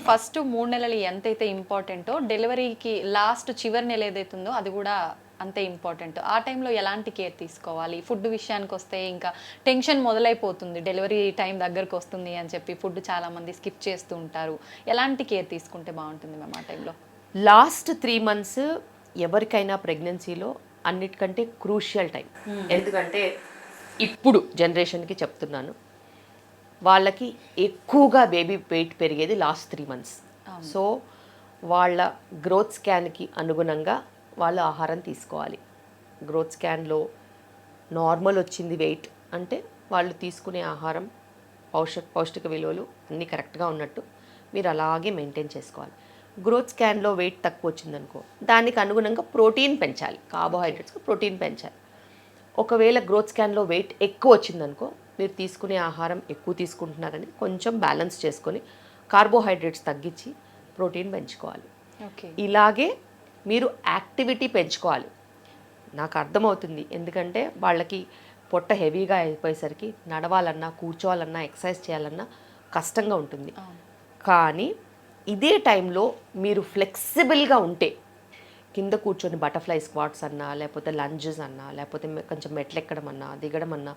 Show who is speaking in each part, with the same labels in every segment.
Speaker 1: First 3 నెలలు ఎంతైతే ఇంపార్టెంటో డెలివరీకి లాస్ట్ చివరి నెల ఏదైతుందో అది కూడా అంతే ఇంపార్టెంట్. ఆ టైంలో ఎలాంటి కేర్ తీసుకోవాలి? ఫుడ్ విషయానికి వస్తే ఇంకా టెన్షన్ మొదలైపోతుంది. డెలివరీ టైం దగ్గరకు వస్తుంది అని చెప్పి ఫుడ్ చాలామంది స్కిప్ చేస్తూ ఉంటారు. ఎలాంటి కేర్ తీసుకుంటే బాగుంటుంది మ్యామ్ ఆ టైంలో?
Speaker 2: లాస్ట్ 3 మంత్స్ ఎవరికైనా ప్రెగ్నెన్సీలో అన్నిటికంటే క్రూషియల్ టైం. ఎందుకంటే ఇప్పుడు జనరేషన్కి చెప్తున్నాను, వాళ్ళకి ఎక్కువగా బేబీ వెయిట్ పెరిగేది లాస్ట్ 3 మంత్స్. సో వాళ్ళ గ్రోత్ స్కాన్కి అనుగుణంగా వాళ్ళు ఆహారం తీసుకోవాలి. గ్రోత్ స్కాన్లో నార్మల్ వచ్చింది వెయిట్ అంటే వాళ్ళు తీసుకునే ఆహారం పౌష్టిక విలువలు అన్నీ కరెక్ట్గా ఉన్నట్టు మీరు అలాగే మెయింటైన్ చేసుకోవాలి. గ్రోత్ స్కాన్లో వెయిట్ తక్కువ వచ్చిందనుకో, దానికి అనుగుణంగా ప్రోటీన్ పెంచాలి, కార్బోహైడ్రేట్స్కి ప్రోటీన్ పెంచాలి. ఒకవేళ గ్రోత్ స్కాన్లో వెయిట్ ఎక్కువ వచ్చిందనుకో, మీరు తీసుకునే ఆహారం ఎక్కువ తీసుకుంటున్నారని కొంచెం బ్యాలెన్స్ చేసుకొని కార్బోహైడ్రేట్స్ తగ్గించి ప్రోటీన్ పెంచుకోవాలి. ఇలాగే మీరు యాక్టివిటీ పెంచుకోవాలి. నాకు అర్థమవుతుంది, ఎందుకంటే వాళ్ళకి పొట్ట హెవీగా అయిపోయేసరికి నడవాలన్నా, కూర్చోవాలన్నా, ఎక్సర్సైజ్ చేయాలన్నా కష్టంగా ఉంటుంది. కానీ ఇదే టైంలో మీరు ఫ్లెక్సిబుల్గా ఉంటే, కింద కూర్చొని బటర్ఫ్లై స్క్వాట్స్ అన్నా, లేకపోతే లంజెస్ అన్నా, లేకపోతే కొంచెం మెట్లు ఎక్కడం అన్నా, దిగడం అన్నా,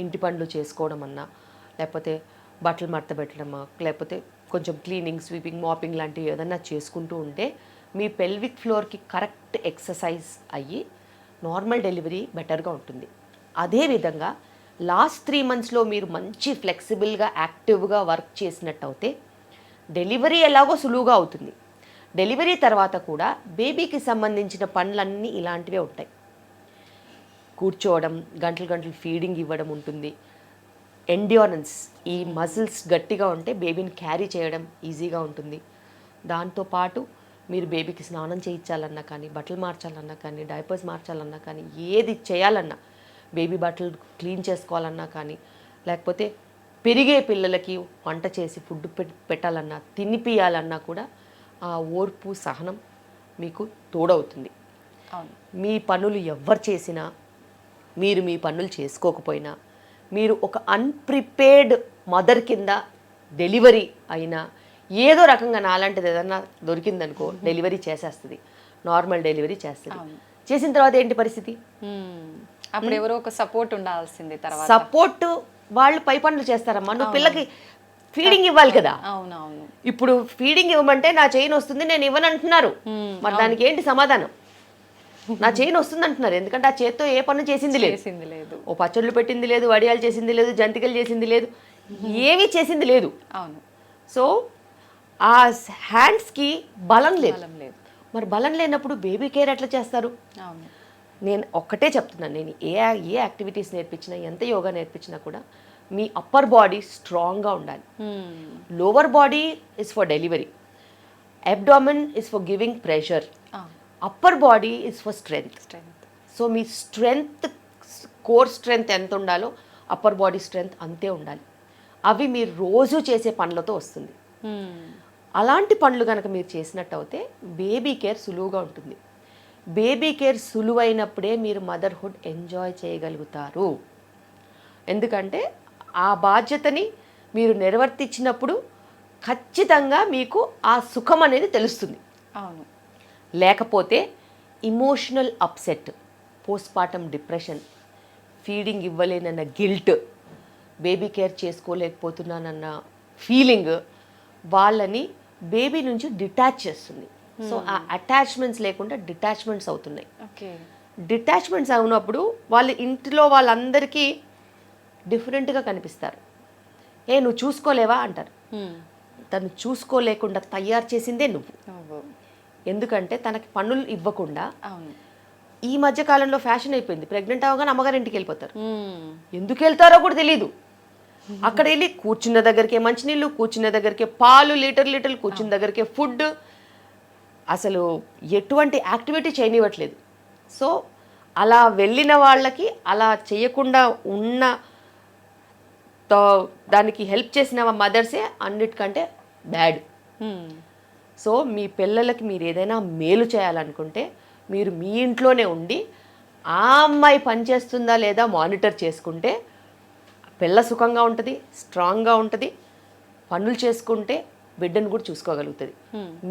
Speaker 2: ఇంటి పనులు చేసుకోవడం అన్నా, లేకపోతే బట్టలు మడత పెట్టడమా, లేకపోతే కొంచెం క్లీనింగ్, స్వీపింగ్, మాపింగ్ లాంటివి ఏదన్నా చేసుకుంటూ ఉంటే మీ పెల్విక్ ఫ్లోర్కి కరెక్ట్ ఎక్సర్సైజ్ అయ్యి నార్మల్ డెలివరీ బెటర్గా ఉంటుంది. అదేవిధంగా లాస్ట్ 3 మంత్స్లో మీరు మంచి ఫ్లెక్సిబుల్గా, యాక్టివ్గా వర్క్ చేసినట్టు అయితే డెలివరీ ఎలాగో సులువుగా అవుతుంది. డెలివరీ తర్వాత కూడా బేబీకి సంబంధించిన పనులన్నీ ఇలాంటివే ఉంటాయి. కూర్చోవడం, గంటలు గంటలు ఫీడింగ్ ఇవ్వడం ఉంటుంది. ఎండ్యూరెన్స్, ఈ మజిల్స్ గట్టిగా ఉంటే బేబీని క్యారీ చేయడం ఈజీగా ఉంటుంది. దాంతోపాటు మీరు బేబీకి స్నానం చేయించాలన్నా కానీ, బట్టలు మార్చాలన్నా కానీ, డైపర్స్ మార్చాలన్నా కానీ, ఏది చేయాలన్నా, బేబీ బట్టలు క్లీన్ చేసుకోవాలన్నా కానీ, లేకపోతే పెరిగే పిల్లలకి వంట చేసి ఫుడ్ పెట్టాలన్నా, తినిపియాలన్నా కూడా ఆ ఓర్పు, సహనం మీకు తోడవుతుంది. మీ పనులు ఎవ్వరు చేసినా, మీరు మీ పనులు చేసుకోకపోయినా, మీరు ఒక అన్ప్రిపేర్డ్ మదర్ కింద డెలివరీ అయినా, ఏదో రకంగా నాలాంటిది ఏదన్నా దొరికిందనుకో డెలివరీ చేసేస్తుంది, నార్మల్ డెలివరీ చేస్తుంది. చేసిన తర్వాత ఏంటి పరిస్థితి?
Speaker 1: అప్పుడు ఎవరో ఒక సపోర్ట్ ఉండాల్సింది. తర్వాత
Speaker 2: సపోర్ట్ వాళ్ళు పై పనులు చేస్తారమ్మా. నువ్వు పిల్లకి ఫీడింగ్ ఇవ్వాలి కదా.
Speaker 1: అవునవును.
Speaker 2: ఇప్పుడు ఫీడింగ్ ఇవ్వమంటే నా చైన్ వస్తుంది, నేను ఇవ్వనంటున్నారు. మరి దానికి ఏంటి సమాధానం? నా చైన్ వస్తుంది అంటున్నారు, ఎందుకంటే ఆ చేత్తో ఏ పనులు చేసింది లేదు. ఓ పచ్చళ్ళు పెట్టింది లేదు, వడియాలు చేసింది లేదు, జంతికలు చేసింది లేదు, ఏమీ చేసింది లేదు.
Speaker 1: అవును.
Speaker 2: సో ఆ హ్యాండ్స్కి బలం లేదు. మరి బలం లేనప్పుడు బేబీ కేర్ ఎట్లా చేస్తారు? నేను ఒక్కటే చెప్తున్నాను, నేను ఏ యాక్టివిటీస్ నేర్పించినా, ఎంత యోగా నేర్పించినా కూడా మీ అప్పర్ బాడీ స్ట్రాంగ్గా ఉండాలి. Lower body is for delivery, abdomen is for giving pressure, upper body is for strength. So me strength, core strength ఎంత ఉండాలో అప్పర్ బాడీ స్ట్రెంగ్త్ అంతే ఉండాలి. అవి మీరు రోజు చేసే పనులతో వస్తుంది. అలాంటి పనులు కనుక మీరు చేసినట్టు అయితే బేబీ కేర్ సులువుగా ఉంటుంది. బేబీ కేర్ సులువైనప్పుడే మీరు మదర్హుడ్ ఎంజాయ్ చేయగలుగుతారు. ఎందుకంటే ఆ బాధ్యతని మీరు నిర్వర్తించినప్పుడు ఖచ్చితంగా మీకు ఆ సుఖం అనేది తెలుస్తుంది.
Speaker 1: అవును.
Speaker 2: లేకపోతే emotional upset, postpartum depression, feeding ఇవ్వలేనన్న గిల్ట్, బేబీ కేర్ చేసుకోలేకపోతున్నానన్న ఫీలింగ్ వాళ్ళని బేబీ నుంచి డిటాచ్ చేస్తుంది. సో ఆ అటాచ్మెంట్స్ లేకుండా డిటాచ్మెంట్స్ అవుతున్నాయి. డిటాచ్మెంట్స్ అవునప్పుడు వాళ్ళు ఇంట్లో వాళ్ళందరికీ డిఫరెంట్గా కనిపిస్తారు. నువ్వు చూసుకోలేవా అంటారు. తను చూసుకోలేకుండా తయారు చేసిందే నువ్వు. ఎందుకంటే తనకి పనులు ఇవ్వకుండా, ఈ మధ్య కాలంలో ఫ్యాషన్ అయిపోయింది, ప్రెగ్నెంట్ అవగానే అమ్మగారి ఇంటికి వెళ్ళిపోతారు. ఎందుకు వెళ్తారో కూడా తెలియదు. అక్కడ వెళ్ళి కూర్చున్న దగ్గరికే మంచినీళ్ళు, కూర్చున్న దగ్గరికే పాలు, లీటర్లు కూర్చున్న దగ్గరికే ఫుడ్, అసలు ఎటువంటి యాక్టివిటీ చేయనివ్వట్లేదు. సో అలా వెళ్ళిన వాళ్ళకి అలా చేయకుండా ఉన్న దానికి హెల్ప్ చేసిన మదర్సే అన్నిటికంటే బ్యాడ్. సో మీ పిల్లలకి మీరు ఏదైనా మేలు చేయాలనుకుంటే మీరు మీ ఇంట్లోనే ఉండి ఆ అమ్మాయి పనిచేస్తుందా లేదా మానిటర్ చేసుకుంటే పిల్ల సుఖంగా ఉంటుంది, స్ట్రాంగ్గా ఉంటుంది. పనులు చేసుకుంటే బిడ్డను కూడా చూసుకోగలుగుతుంది.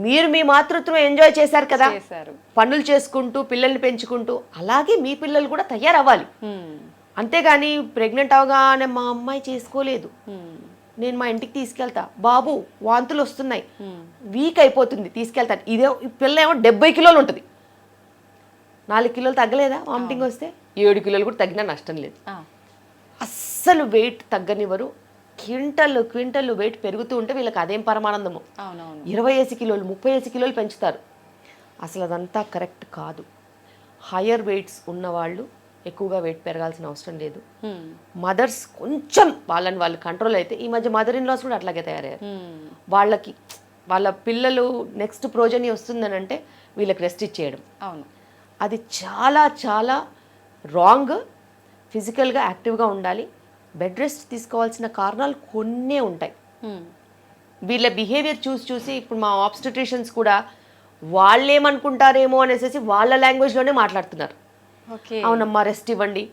Speaker 2: మీరు మీ మాతృత్వం ఎంజాయ్ చేశారు కదా,
Speaker 1: చేశారు.
Speaker 2: పనులు చేసుకుంటూ పిల్లల్ని పెంచుకుంటూ, అలాగే మీ పిల్లలు కూడా తయారవ్వాలి. అంతేగాని ప్రెగ్నెంట్ అవగానే మా అమ్మాయి చేసుకోలేదు, నేను మా ఇంటికి తీసుకెళ్తా, బాబు వాంతులు వస్తున్నాయి, వీక్ అయిపోతుంది తీసుకెళ్తాను, ఇదే పిల్ల ఏమో 70 కిలోలు ఉంటుంది, 4 కిలోలు తగ్గలేదా వామిటింగ్ వస్తే, 7 కిలోలు కూడా తగ్గినా నష్టం లేదు. అస్సలు వెయిట్ తగ్గనివ్వరు, క్వింటల్ వెయిట్ పెరుగుతూ ఉంటే వీళ్ళకి అదేం పరమానందము. 20 కిలోలు 30 కిలోలు పెంచుతారు. అసలు అదంతా కరెక్ట్ కాదు. హయ్యర్ వెయిట్స్ ఉన్నవాళ్ళు ఎక్కువగా వెయిట్ పెరగాల్సిన అవసరం లేదు. మదర్స్ కొంచెం వాళ్ళని వాళ్ళు కంట్రోల్ అయితే, ఈ మధ్య మదర్ ఇన్ లాస్ కూడా అట్లాగే తయారయ్యారు. వాళ్ళకి వాళ్ళ పిల్లలు నెక్స్ట్ ప్రోజని వస్తుందని అంటే వీళ్ళకి రెస్ట్ ఇచ్చేయడం, అది చాలా చాలా రాంగ్. ఫిజికల్గా యాక్టివ్గా ఉండాలి. బెడ్ రెస్ట్ తీసుకోవాల్సిన కారణాలు కొన్నే ఉంటాయి. వీళ్ళ బిహేవియర్ చూసి ఇప్పుడు మా ఆబ్స్టెట్రిషియన్స్ కూడా వాళ్ళేమనుకుంటారేమో అనేసి వాళ్ళ లాంగ్వేజ్లోనే మాట్లాడుతున్నారు. అవునమ్మా రెస్ట్ ఇవ్వండి,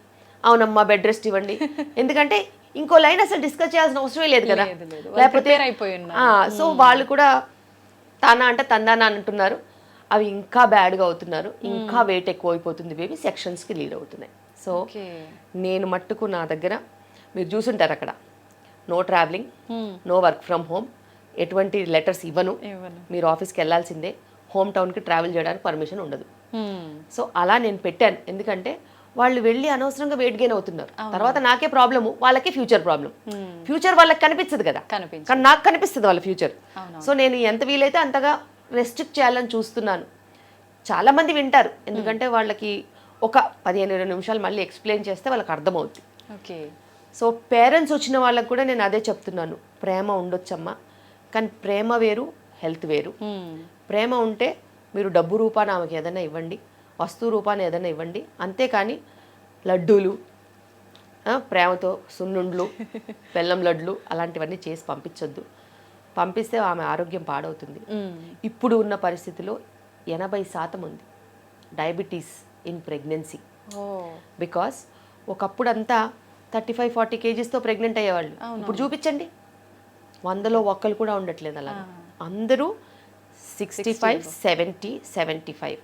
Speaker 2: అవునమ్మా బెడ్ రెస్ట్ ఇవ్వండి. ఎందుకంటే ఇంకో లైన్ అసలు డిస్కస్ చేయాల్సిన అవసరమే లేదు కదా, లేకపోతే సో వాళ్ళు కూడా తానా అంటే తందానా అంటున్నారు. అవి ఇంకా బ్యాడ్గా అవుతున్నారు, ఇంకా వెయిట్ ఎక్కువ అయిపోతుంది బేబీ, సెక్షన్స్కి లీడ్ అవుతున్నాయి. సో నేను మట్టుకు నా దగ్గర మీరు చూసుంటారు అక్కడ no travelling, no work from home, ఎటువంటి లెటర్స్ ఇవ్వను, మీరు ఆఫీస్కి వెళ్ళాల్సిందే, హోమ్ టౌన్కి ట్రావెల్ చేయడానికి పర్మిషన్ ఉండదు. సో అలా నేను పెట్టాను. ఎందుకంటే వాళ్ళు వెళ్ళి అనవసరంగా వెయిట్ గెయిన్ అవుతున్నారు, తర్వాత నాకే ప్రాబ్లము, వాళ్ళకి ఫ్యూచర్ ప్రాబ్లం. ఫ్యూచర్ వాళ్ళకి కనిపించదు కదా, కానీ నాకు కనిపిస్తుంది వాళ్ళ ఫ్యూచర్. సో నేను ఎంత వీలైతే అంతగా రెస్ట్రిక్ట్ చేయాలని చూస్తున్నాను. చాలామంది వింటారు, ఎందుకంటే వాళ్ళకి ఒక 15-20 నిమిషాలు మళ్ళీ ఎక్స్ప్లెయిన్ చేస్తే వాళ్ళకి అర్థమవుతుంది. సో పేరెంట్స్ వచ్చిన వాళ్ళకి కూడా నేను అదే చెప్తున్నాను, ప్రేమ ఉండొచ్చమ్మా, కానీ ప్రేమ వేరు, హెల్త్ వేరు. ప్రేమ ఉంటే మీరు డబ్బు రూపాన ఆమెకి ఏదైనా ఇవ్వండి, వస్తువు రూపాన ఏదైనా ఇవ్వండి, అంతేకాని లడ్డూలు, ప్రేమతో సున్నుండ్లు, బెల్లం లడ్లు అలాంటివన్నీ చేసి పంపించొద్దు. పంపిస్తే ఆమె ఆరోగ్యం పాడవుతుంది. ఇప్పుడు ఉన్న పరిస్థితిలో 80% ఉంది డయాబెటీస్ ఇన్ ప్రెగ్నెన్సీ. బికాస్ ఒకప్పుడు అంతా 35-40 కేజీస్తో ప్రెగ్నెంట్ అయ్యేవాళ్ళు. ఇప్పుడు చూపించండి, 100లో ఒక్కరు కూడా ఉండట్లేదు అలా. అందరూ 65, 70, 75.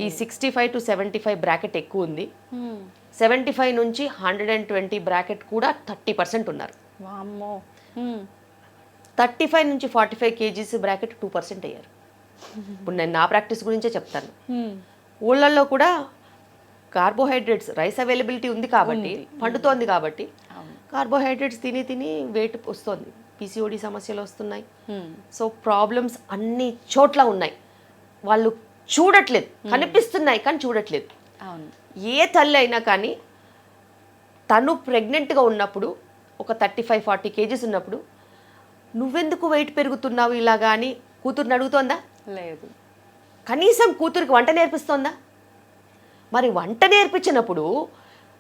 Speaker 2: ఈ 65 to 75 బ్రాకెట్ ఎక్కువ ఉంది. 75 నుంచి 120 బ్రాకెట్ కూడా 30% ఉన్నారు. 35 నుంచి 45 కేజీస్ బ్రాకెట్ 2% అయ్యారు. ఇప్పుడు నేను నా ప్రాక్టీస్ గురించే చెప్తాను. ఊళ్ళల్లో కూడా కార్బోహైడ్రేట్స్, రైస్ అవైలబిలిటీ ఉంది కాబట్టి, పండుతోంది కాబట్టి కార్బోహైడ్రేట్స్ తిని వెయిట్ వస్తుంది, పీసీఓడి సమస్యలు వస్తున్నాయి. సో ప్రాబ్లమ్స్ అన్ని చోట్ల ఉన్నాయి, వాళ్ళు చూడట్లేదు, కనిపిస్తున్నాయి కానీ చూడట్లేదు. ఏ తల్లి అయినా కానీ తను ప్రెగ్నెంట్గా ఉన్నప్పుడు ఒక 35-40 కేజీస్ ఉన్నప్పుడు నువ్వెందుకు వెయిట్ పెరుగుతున్నావు ఇలాగా అని కూతుర్ని అడుగుతోందా?
Speaker 1: లేదు.
Speaker 2: కనీసం కూతురికి వంట నేర్పిస్తోందా? మరి వంట నేర్పించినప్పుడు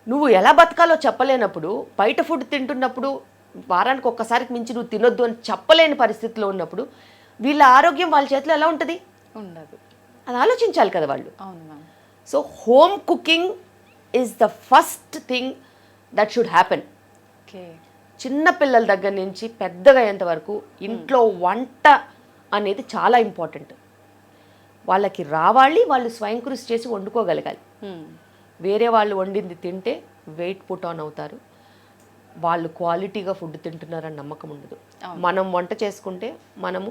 Speaker 2: నువ్వు ఎలా బతకాలో చెప్పలేనప్పుడు, బయట ఫుడ్ తింటున్నప్పుడు వారానికి ఒక్కసారికి మించి నువ్వు తినొద్దు అని చెప్పలేని పరిస్థితిలో ఉన్నప్పుడు వీళ్ళ ఆరోగ్యం వాళ్ళ చేతిలో ఎలా ఉంటుంది?
Speaker 1: ఉండదు.
Speaker 2: అది ఆలోచించాలి కదా వాళ్ళు. So home cooking is the first thing that should happen. చిన్న పిల్లల దగ్గర నుంచి పెద్దగా అయ్యేంత వరకు ఇంట్లో వంట అనేది చాలా ఇంపార్టెంట్. వాళ్ళకి రావాలి, వాళ్ళు స్వయం కృషి చేసి వండుకోగలగాలి. వేరే వాళ్ళు వండింది తింటే వెయిట్ పుట్ ఆన్ అవుతారు, వాళ్ళు క్వాలిటీగా ఫుడ్ తింటున్నారని నమ్మకం ఉండదు. మనం వంట చేసుకుంటే మనము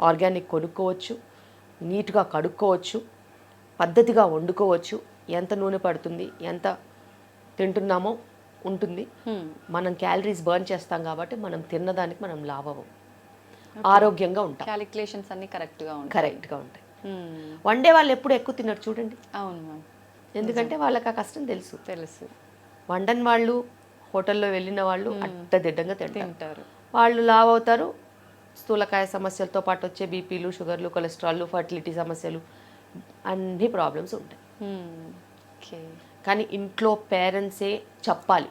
Speaker 2: ఆర్గానిక్ కొనుక్కోవచ్చు, నీట్గా కడుక్కోవచ్చు, పద్ధతిగా వండుకోవచ్చు, ఎంత నూనె పడుతుంది, ఎంత తింటున్నామో ఉంటుంది. మనం క్యాలరీస్ బర్న్ చేస్తాం కాబట్టి మనం తిన్నదానికి మనం లాభం, ఆరోగ్యంగా ఉంటాం.
Speaker 1: క్యాలిక్యులేషన్స్ అన్ని కరెక్ట్గా
Speaker 2: ఉంటాయి. వండే వాళ్ళు ఎప్పుడు ఎక్కువ తిన్నారు చూడండి.
Speaker 1: అవును మ్యామ్.
Speaker 2: ఎందుకంటే వాళ్ళకి ఆ కష్టం తెలుసు. వండని వాళ్ళు, హోటల్లో వెళ్ళిన వాళ్ళు అడ్డదిడ్డంగా తింటారు. వాళ్ళు లావ్ అవుతారు, స్థూలకాయ సమస్యలతో పాటు వచ్చే బీపీలు, షుగర్లు, కొలెస్ట్రాల్లు, ఫర్టిలిటీ సమస్యలు, అన్ని ప్రాబ్లమ్స్ ఉంటాయి. కానీ ఇంట్లో పేరెంట్సే చెప్పాలి,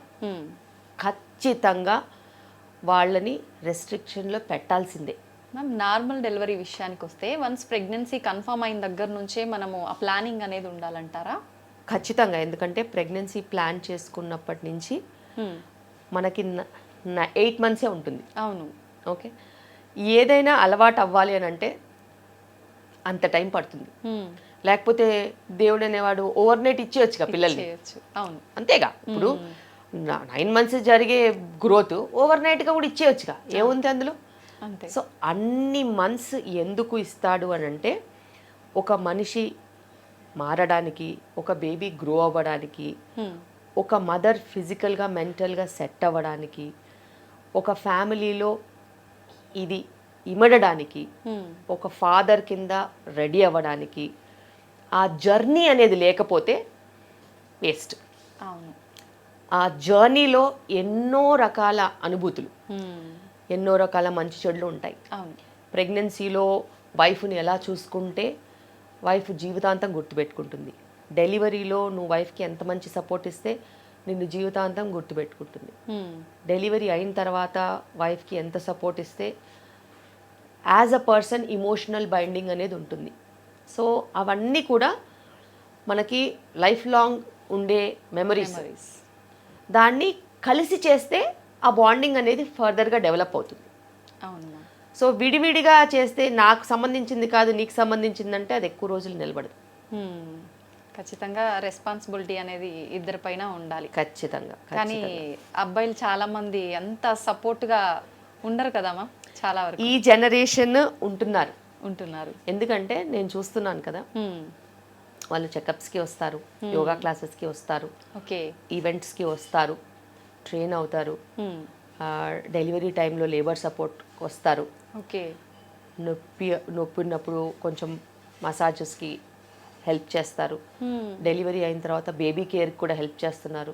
Speaker 2: ఖచ్చితంగా వాళ్ళని రెస్ట్రిక్షన్లో పెట్టాల్సిందే.
Speaker 1: మ్యామ్, నార్మల్ డెలివరీ విషయానికి వస్తే వన్స్ ప్రెగ్నెన్సీ కన్ఫర్మ్ అయిన దగ్గర నుంచే మనము ఆ ప్లానింగ్ అనేది ఉండాలంటారా?
Speaker 2: ఖచ్చితంగా. ఎందుకంటే ప్రెగ్నెన్సీ ప్లాన్ చేసుకున్నప్పటి నుంచి మనకి 8 మంత్సే ఉంటుంది.
Speaker 1: అవును.
Speaker 2: ఓకే, ఏదైనా అలవాటు అవ్వాలి అని అంటే అంత టైం పడుతుంది. లేకపోతే దేవుడు అనేవాడు ఓవర్ నైట్ ఇచ్చేయచ్చుగా పిల్లల్ని,
Speaker 1: చేయొచ్చు. అవును.
Speaker 2: అంతేగా. ఇప్పుడు 9 months జరిగే గ్రోత్ ఓవర్ నైట్గా కూడా ఇచ్చేయచ్చుగా, ఏముంది అందులో.
Speaker 1: అంతే.
Speaker 2: సో అన్ని మంత్స్ ఎందుకు ఇస్తాడు అని అంటే ఒక మనిషి మారడానికి, ఒక బేబీ గ్రో అవ్వడానికి, ఒక మదర్ ఫిజికల్గా మెంటల్గా సెట్ అవ్వడానికి, ఒక ఫ్యామిలీలో ఇది ఇమడడానికి, ఒక ఫాదర్ కింద రెడీ అవ్వడానికి, ఆ జర్నీ అనేది లేకపోతే వేస్ట్.
Speaker 1: అవును.
Speaker 2: ఆ జర్నీలో ఎన్నో రకాల అనుభూతులు, ఎన్నో రకాల మంచి చెడులు ఉంటాయి.
Speaker 1: అవును.
Speaker 2: ప్రెగ్నెన్సీలో వైఫ్ని ఎలా చూసుకుంటే వైఫ్ జీవితాంతం గుర్తుపెట్టుకుంటుంది. డెలివరీలో నువ్వు వైఫ్కి ఎంత మంచి సపోర్ట్ ఇస్తే నిన్ను జీవితాంతం గుర్తుపెట్టుకుంటుంది. డెలివరీ అయిన తర్వాత వైఫ్కి ఎంత సపోర్ట్ ఇస్తే as a person emotional binding అనేది ఉంటుంది. సో అవన్నీ కూడా మనకి లైఫ్ లాంగ్ ఉండే మెమరీస్. దాన్ని కలిసి చేస్తే ఆ బాండింగ్ అనేది ఫర్దర్గా డెవలప్ అవుతుంది.
Speaker 1: అవును.
Speaker 2: సో విడివిడిగా చేస్తే నాకు సంబంధించింది కాదు నీకు సంబంధించిందంటే అది ఎక్కువ రోజులు నిలబడదు.
Speaker 1: ఖచ్చితంగా రెస్పాన్సిబిలిటీ అనేది ఇద్దరిపైన ఉండాలి.
Speaker 2: ఖచ్చితంగా.
Speaker 1: కానీ అబ్బాయిలు చాలా మంది అంత సపోర్ట్గా ఉండరు కదమ్మా. చాలా వరకు
Speaker 2: ఈ జనరేషన్ ఉంటున్నారు. ఎందుకంటే నేను చూస్తున్నాను కదా, వాళ్ళు చెకప్స్కి వస్తారు, యోగా క్లాసెస్కి వస్తారు,
Speaker 1: ఓకే,
Speaker 2: ఈవెంట్స్కి వస్తారు, ట్రైన్ అవుతారు, డెలివరీ టైంలో లేబర్ సపోర్ట్ వస్తారు,
Speaker 1: ఓకే,
Speaker 2: నొప్పి ఉన్నప్పుడు కొంచెం మసాజెస్కి హెల్ప్ చేస్తారు, డెలివరీ అయిన తర్వాత బేబీ కేర్కి కూడా హెల్ప్ చేస్తున్నారు,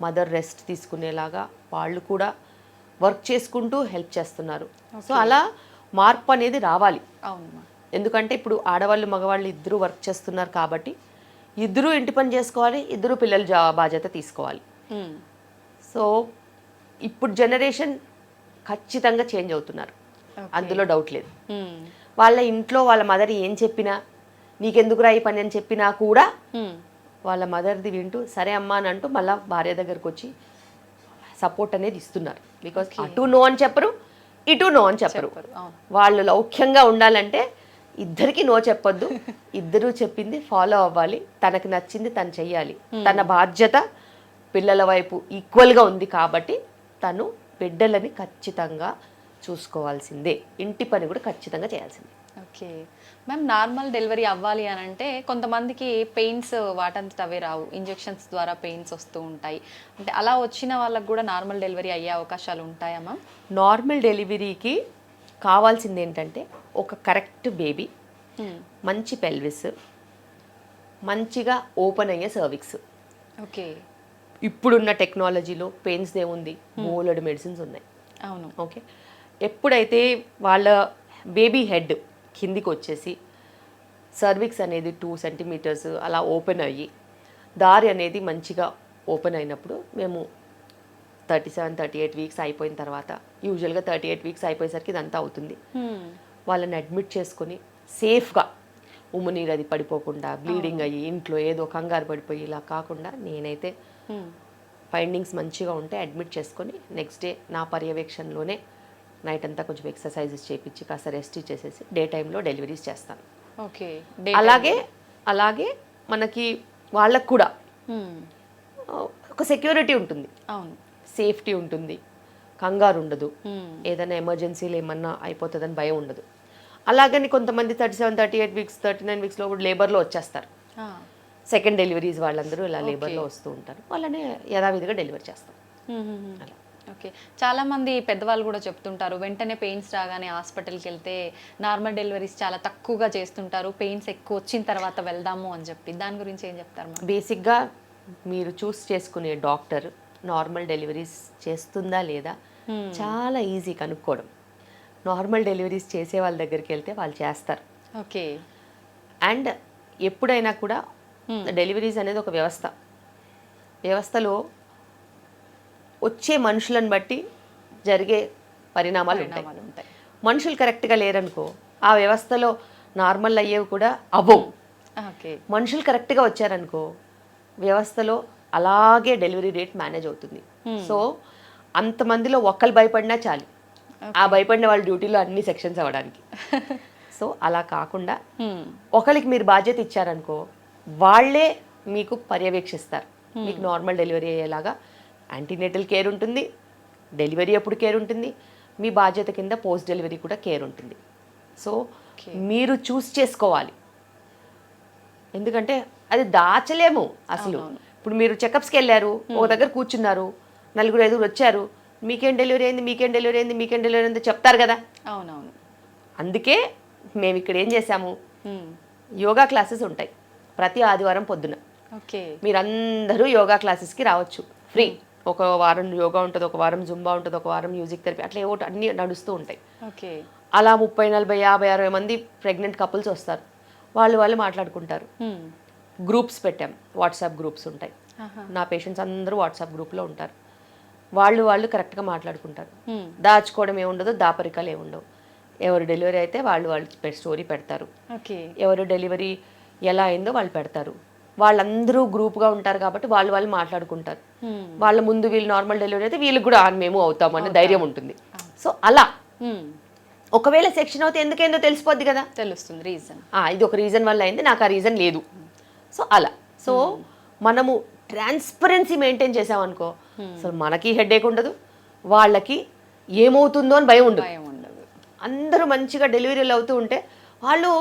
Speaker 2: మదర్ రెస్ట్ తీసుకునేలాగా వాళ్ళు కూడా వర్క్ చేసుకుంటూ హెల్ప్ చేస్తున్నారు. సో అలా మార్పు అనేది రావాలి.
Speaker 1: అవును.
Speaker 2: ఎందుకంటే ఇప్పుడు ఆడవాళ్ళు మగవాళ్ళు ఇద్దరు వర్క్ చేస్తున్నారు కాబట్టి ఇద్దరు ఇంటి పని చేసుకోవాలి, ఇద్దరు పిల్లల బాధ్యత తీసుకోవాలి. సో ఇప్పుడు జనరేషన్ ఖచ్చితంగా చేంజ్ అవుతున్నారు, అందులో డౌట్ లేదు. వాళ్ళ ఇంట్లో వాళ్ళ మదర్ ఏం చెప్పినా నీకెందుకురా ఈ పని అని చెప్పినా కూడా వాళ్ళ మదర్ది వింటూ సరే అమ్మా అని అంటూ మళ్ళీ భార్య దగ్గరకు వచ్చి సపోర్ట్ అనేది ఇస్తున్నారు. బికాస్ అటు నో అని చెప్పరు, ఇటు నో అని చెప్పరు. వాళ్ళు లౌక్యంగా ఉండాలంటే ఇద్దరికి నో చెప్పొద్దు, ఇద్దరు చెప్పింది ఫాలో అవ్వాలి, తనకు నచ్చింది తను చెయ్యాలి. తన బాధ్యత పిల్లల వైపు ఈక్వల్గా ఉంది కాబట్టి తను బిడ్డలని ఖచ్చితంగా చూసుకోవాల్సిందే, ఇంటి పని కూడా ఖచ్చితంగా చేయాల్సిందే.
Speaker 1: ఓకే మ్యామ్, నార్మల్ డెలివరీ అవ్వాలి అని అంటే కొంతమందికి పెయిన్స్ వాటంతట అవే రావు, ఇంజెక్షన్స్ ద్వారా పెయిన్స్ వస్తూ ఉంటాయి. అంటే అలా వచ్చిన వాళ్ళకి కూడా నార్మల్ డెలివరీ అయ్యే అవకాశాలు ఉంటాయా మ్యామ్?
Speaker 2: నార్మల్ డెలివరీకి కావాల్సింది ఏంటంటే ఒక కరెక్ట్ బేబీ, మంచి పెల్విస్, మంచిగా ఓపెన్ అయ్యే సర్విక్స్.
Speaker 1: ఓకే,
Speaker 2: ఇప్పుడున్న టెక్నాలజీలో పెయిన్స్ ఏముంది, బోలెడు మెడిసిన్స్ ఉన్నాయి.
Speaker 1: అవును.
Speaker 2: ఓకే, ఎప్పుడైతే వాళ్ళ బేబీ హెడ్ కిందికి వచ్చేసి సర్విక్స్ అనేది 2 centimeters అలా ఓపెన్ అయ్యి దారి అనేది మంచిగా ఓపెన్ అయినప్పుడు మేము 37-38 weeks అయిపోయిన తర్వాత, యూజువల్గా 38 weeks అయిపోయేసరికి ఇదంతా అవుతుంది, వాళ్ళని అడ్మిట్ చేసుకొని సేఫ్గా ఉమ్మునీరు అది పడిపోకుండా బ్లీడింగ్ అయ్యి ఇంట్లో ఏదో కంగారు పడిపోయి ఇలా కాకుండా నేనైతే ఫైండింగ్స్ మంచిగా ఉంటే అడ్మిట్ చేసుకొని నెక్స్ట్ డే నా పర్యవేక్షణలోనే నైట్ అంతా కొంచెం ఎక్సర్సైజెస్ చేయించి కాస్త రెస్ట్ ఇచ్చేసేసి డే టైంలో డెలివరీస్ చేస్తాను.
Speaker 1: ఓకే,
Speaker 2: అలాగే మనకి వాళ్ళకు కూడా ఒక సెక్యూరిటీ ఉంటుంది,
Speaker 1: అవును,
Speaker 2: సేఫ్టీ ఉంటుంది, కంగారు ఉండదు, ఏదైనా ఎమర్జెన్సీలు ఏమన్నా అయిపోతుందని భయం ఉండదు. అలాగని కొంతమంది 37-38 weeks 39 weeksలో కూడా లేబర్లో వచ్చేస్తారు. సెకండ్ డెలివరీస్ వాళ్ళందరూ ఇలా లేబర్లో వస్తూ ఉంటారు, వాళ్ళని యథావిధిగా డెలివరీ చేస్తాం. అలా.
Speaker 1: ఓకే, చాలా మంది పెద్దవాళ్ళు కూడా చెప్తుంటారు వెంటనే పెయిన్స్ రాగానే హాస్పిటల్కి వెళ్తే నార్మల్ డెలివరీస్ చాలా తక్కువగా చేస్తుంటారు, పెయిన్స్ ఎక్కువ వచ్చిన తర్వాత వెళ్దాము అని చెప్పి, దాని గురించి ఏం చెప్తారు?
Speaker 2: బేసిక్గా మీరు చూస్ చేసుకునే డాక్టర్ నార్మల్ డెలివరీస్ చేస్తుందా లేదా చాలా ఈజీ కనుక్కోవడం. నార్మల్ డెలివరీస్ చేసే వాళ్ళ దగ్గరికి వెళ్తే వాళ్ళు చేస్తారు.
Speaker 1: ఓకే,
Speaker 2: అండ్ ఎప్పుడైనా కూడా డెలివరీస్ అనేది ఒక వ్యవస్థలో వచ్చే మనుషులను బట్టి జరిగే పరిణామాలు ఉంటాయి. మనుషులు కరెక్ట్గా లేరనుకో ఆ వ్యవస్థలో నార్మల్ అయ్యేవి కూడా అవ్వవు. మనుషులు కరెక్ట్గా వచ్చారనుకో వ్యవస్థలో అలాగే డెలివరీ రేట్ మేనేజ్ అవుతుంది. సో అంతమందిలో ఒక్కరు భయపడినా చాలు, ఆ భయపడిన వాళ్ళ డ్యూటీలో అన్ని సెక్షన్స్ అవ్వడానికి. సో అలా కాకుండా ఒకరికి మీరు బాధ్యత ఇచ్చారనుకో, వాళ్ళే మీకు పర్యవేక్షిస్తారు. మీకు నార్మల్ డెలివరీ అయ్యేలాగా యాంటీనేటల్ కేర్ ఉంటుంది, డెలివరీ అప్పుడు కేర్ ఉంటుంది, మీ బాధ్యత కింద పోస్ట్ డెలివరీ కూడా కేర్ ఉంటుంది. సో మీరు చూస్ చేసుకోవాలి, ఎందుకంటే అది దాచలేము అసలు. ఇప్పుడు మీరు చెకప్స్కి వెళ్ళారు, ఒక దగ్గర కూర్చున్నారు, 4-5 వచ్చారు, మీకేం డెలివరీ అయింది, మీకేం డెలివరీ అయింది, మీకేం డెలివరీ అయింది చెప్తారు కదా.
Speaker 1: అవునవును.
Speaker 2: అందుకే మేము ఇక్కడ ఏం చేసాము, యోగా క్లాసెస్ ఉంటాయి ప్రతి ఆదివారం పొద్దున.
Speaker 1: ఓకే,
Speaker 2: మీరందరూ యోగా క్లాసెస్కి రావచ్చు ఫ్రీ. ఒక వారం యోగా ఉంటుంది, ఒక వారం జుంబా ఉంటుంది, ఒక వారం మ్యూజిక్ థెరపీ, అట్లా ఏవో అన్నీ నడుస్తూ ఉంటాయి.
Speaker 1: ఓకే,
Speaker 2: అలా 30-40-50-60 మంది ప్రెగ్నెంట్ కపుల్స్ వస్తారు, వాళ్ళు మాట్లాడుకుంటారు. గ్రూప్స్ పెట్టాం, వాట్సాప్ గ్రూప్స్ ఉంటాయి. నా పేషెంట్స్ అందరూ వాట్సాప్ గ్రూప్లో ఉంటారు. వాళ్ళు కరెక్ట్గా మాట్లాడుకుంటారు. దాచుకోవడం ఏముండదు, దాపరికాలు ఏముండవు. ఎవరు డెలివరీ అయితే వాళ్ళు స్టోరీ పెడతారు. ఎవరు డెలివరీ ఎలా అయిందో వాళ్ళు పెడతారు. వాళ్ళందరూ గ్రూప్గా ఉంటారు కాబట్టి వాళ్ళు మాట్లాడుకుంటారు. వాళ్ళ ముందు వీళ్ళు నార్మల్ డెలివరీ అయితే వీళ్ళకి కూడా మేము అవుతామని ధైర్యం ఉంటుంది. సో అలా ఒకవేళ సెక్షన్ అవుతే ఎందుకేందో తెలిసిపోద్ది కదా,
Speaker 1: తెలుస్తుంది రీజన్.
Speaker 2: ఇది ఒక రీజన్ వల్ల అయింది, నాకు ఆ రీజన్ లేదు. సో అలా మనము ట్రాన్స్పరెన్సీ మెయింటైన్ చేసామనుకో, అసలు మనకి హెడేక్ ఉండదు, వాళ్ళకి ఏమవుతుందో అని భయం ఉండదు. అందరూ మంచిగా డెలివరీలు అవుతూ ఉంటే వాళ్ళు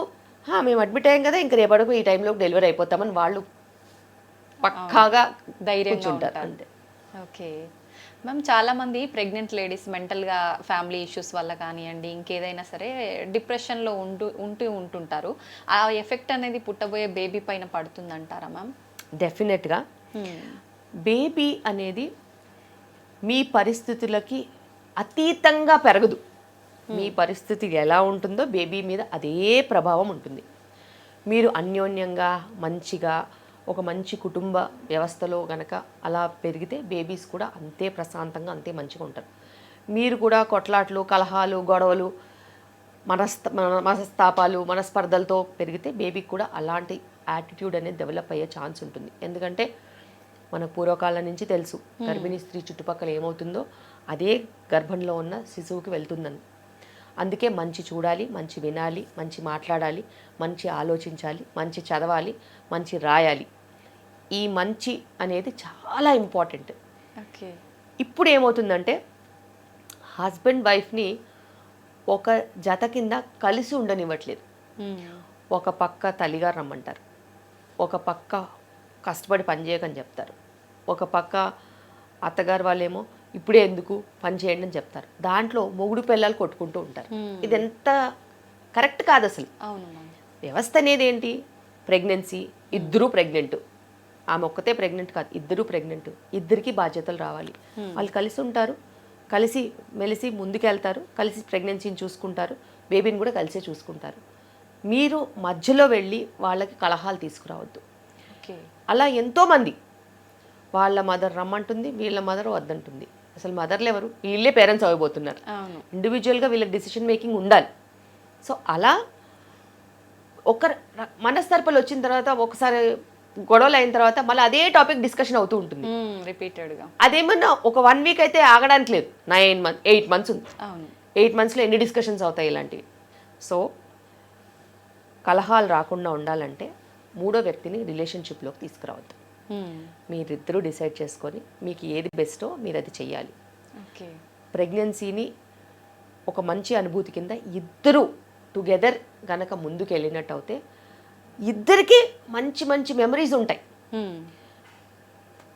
Speaker 2: మేము అడ్మిట్ అయ్యాం కదా, ఇంక రేపటికి ఈ టైంలో డెలివరీ అయిపోతామని వాళ్ళు పక్కాగా ధైర్యంగా ఉంటారు అంతే.
Speaker 1: ఓకే మ్యామ్, చాలామంది ప్రెగ్నెంట్ లేడీస్ మెంటల్గా ఫ్యామిలీ ఇష్యూస్ వల్ల కానివ్వండి, ఇంకేదైనా సరే డిప్రెషన్లో ఉంటుంటారు. ఆ ఎఫెక్ట్ అనేది పుట్టబోయే బేబీ పైన పడుతుందంటారా మ్యామ్?
Speaker 2: డెఫినెట్గా. బేబీ అనేది మీ పరిస్థితులకి అతీతంగా పెరగదు. మీ పరిస్థితి ఎలా ఉంటుందో బేబీ మీద అదే ప్రభావం ఉంటుంది. మీరు అన్యోన్యంగా మంచిగా ఒక మంచి కుటుంబ వ్యవస్థలో గనక అలా పెరిగితే బేబీస్ కూడా అంతే ప్రశాంతంగా అంతే మంచిగా ఉంటారు. మీరు కూడా కొట్లాట్లు, కలహాలు, గొడవలు, మనస్తాపాలు, మనస్పర్ధలతో పెరిగితే బేబీకి కూడా అలాంటి యాటిట్యూడ్ అనేది డెవలప్ అయ్యే ఛాన్స్ ఉంటుంది. ఎందుకంటే మన పూర్వకాలం నుంచి తెలుసు, గర్భిణీ స్త్రీ చుట్టుపక్కల ఏమవుతుందో అదే గర్భంలో ఉన్న శిశువుకి వెళ్తుందని. అందుకే మంచి చూడాలి, మంచి వినాలి, మంచి మాట్లాడాలి, మంచి ఆలోచించాలి, మంచి చదవాలి, మంచి రాయాలి. ఈ మంచి అనేది చాలా ఇంపార్టెంట్.
Speaker 1: ఓకే,
Speaker 2: ఇప్పుడు ఏమవుతుందంటే హస్బెండ్ వైఫ్ని ఒక జత కింద కలిసి ఉండనివ్వట్లేదు. ఒక పక్క తల్లిగారు రమ్మంటారు, ఒక పక్క కష్టపడి పనిచేయకని చెప్తారు, ఒక పక్క అత్తగారు వాళ్ళేమో ఇప్పుడే ఎందుకు పని చేయండి అని చెప్తారు. దాంట్లో మొగుడు పిల్లలు కొట్టుకుంటూ ఉంటారు. ఇది ఎంత కరెక్ట్ కాదు అసలు. వ్యవస్థ అనేది ఏంటి, ప్రెగ్నెన్సీ, ఇద్దరూ ప్రెగ్నెంట్, ఆమె ఒక్కతే ప్రెగ్నెంట్ కాదు, ఇద్దరూ ప్రెగ్నెంట్, ఇద్దరికి బాధ్యతలు రావాలి. వాళ్ళు కలిసి ఉంటారు, కలిసి మెలిసి ముందుకెళ్తారు, కలిసి ప్రెగ్నెన్సీని చూసుకుంటారు, బేబీని కూడా కలిసే చూసుకుంటారు. మీరు మధ్యలో వెళ్ళి వాళ్ళకి కలహాలు తీసుకురావద్దు. అలా ఎంతోమంది వాళ్ళ మదర్ రమ్మంటుంది, వీళ్ళ మదర్ వద్దంటుంది. అసలు మదర్లు ఎవరు, వీళ్ళే పేరెంట్స్ అవ్వబోతున్నారు. ఇండివిజువల్గా వీళ్ళకి డిసిషన్ మేకింగ్ ఉండాలి. సో అలా ఒక మనస్తర్పలు వచ్చిన తర్వాత ఒకసారి గొడవలు అయిన తర్వాత మళ్ళీ అదే టాపిక్ డిస్కషన్ అవుతూ ఉంటుంది
Speaker 1: రిపీటెడ్గా.
Speaker 2: అదేమన్నా ఒక 1 వీక్ అయితే ఆగడానికి లేదు, 8 మంత్స్ ఉంది. 8 మంత్స్లో ఎన్ని డిస్కషన్స్ అవుతాయి ఇలాంటివి. సో కలహాలు రాకుండా ఉండాలంటే మూడో వ్యక్తిని రిలేషన్షిప్లోకి తీసుకురావద్దు. మీరిద్దరూ డిసైడ్ చేసుకొని మీకు ఏది బెస్టో మీరు అది చెయ్యాలి. ప్రెగ్నెన్సీని ఒక మంచి అనుభూతి కింద ఇద్దరు టుగెదర్ గనక ముందుకు వెళ్ళినట్టు అయితే ఇద్దరికి మంచి మంచి మెమరీస్ ఉంటాయి.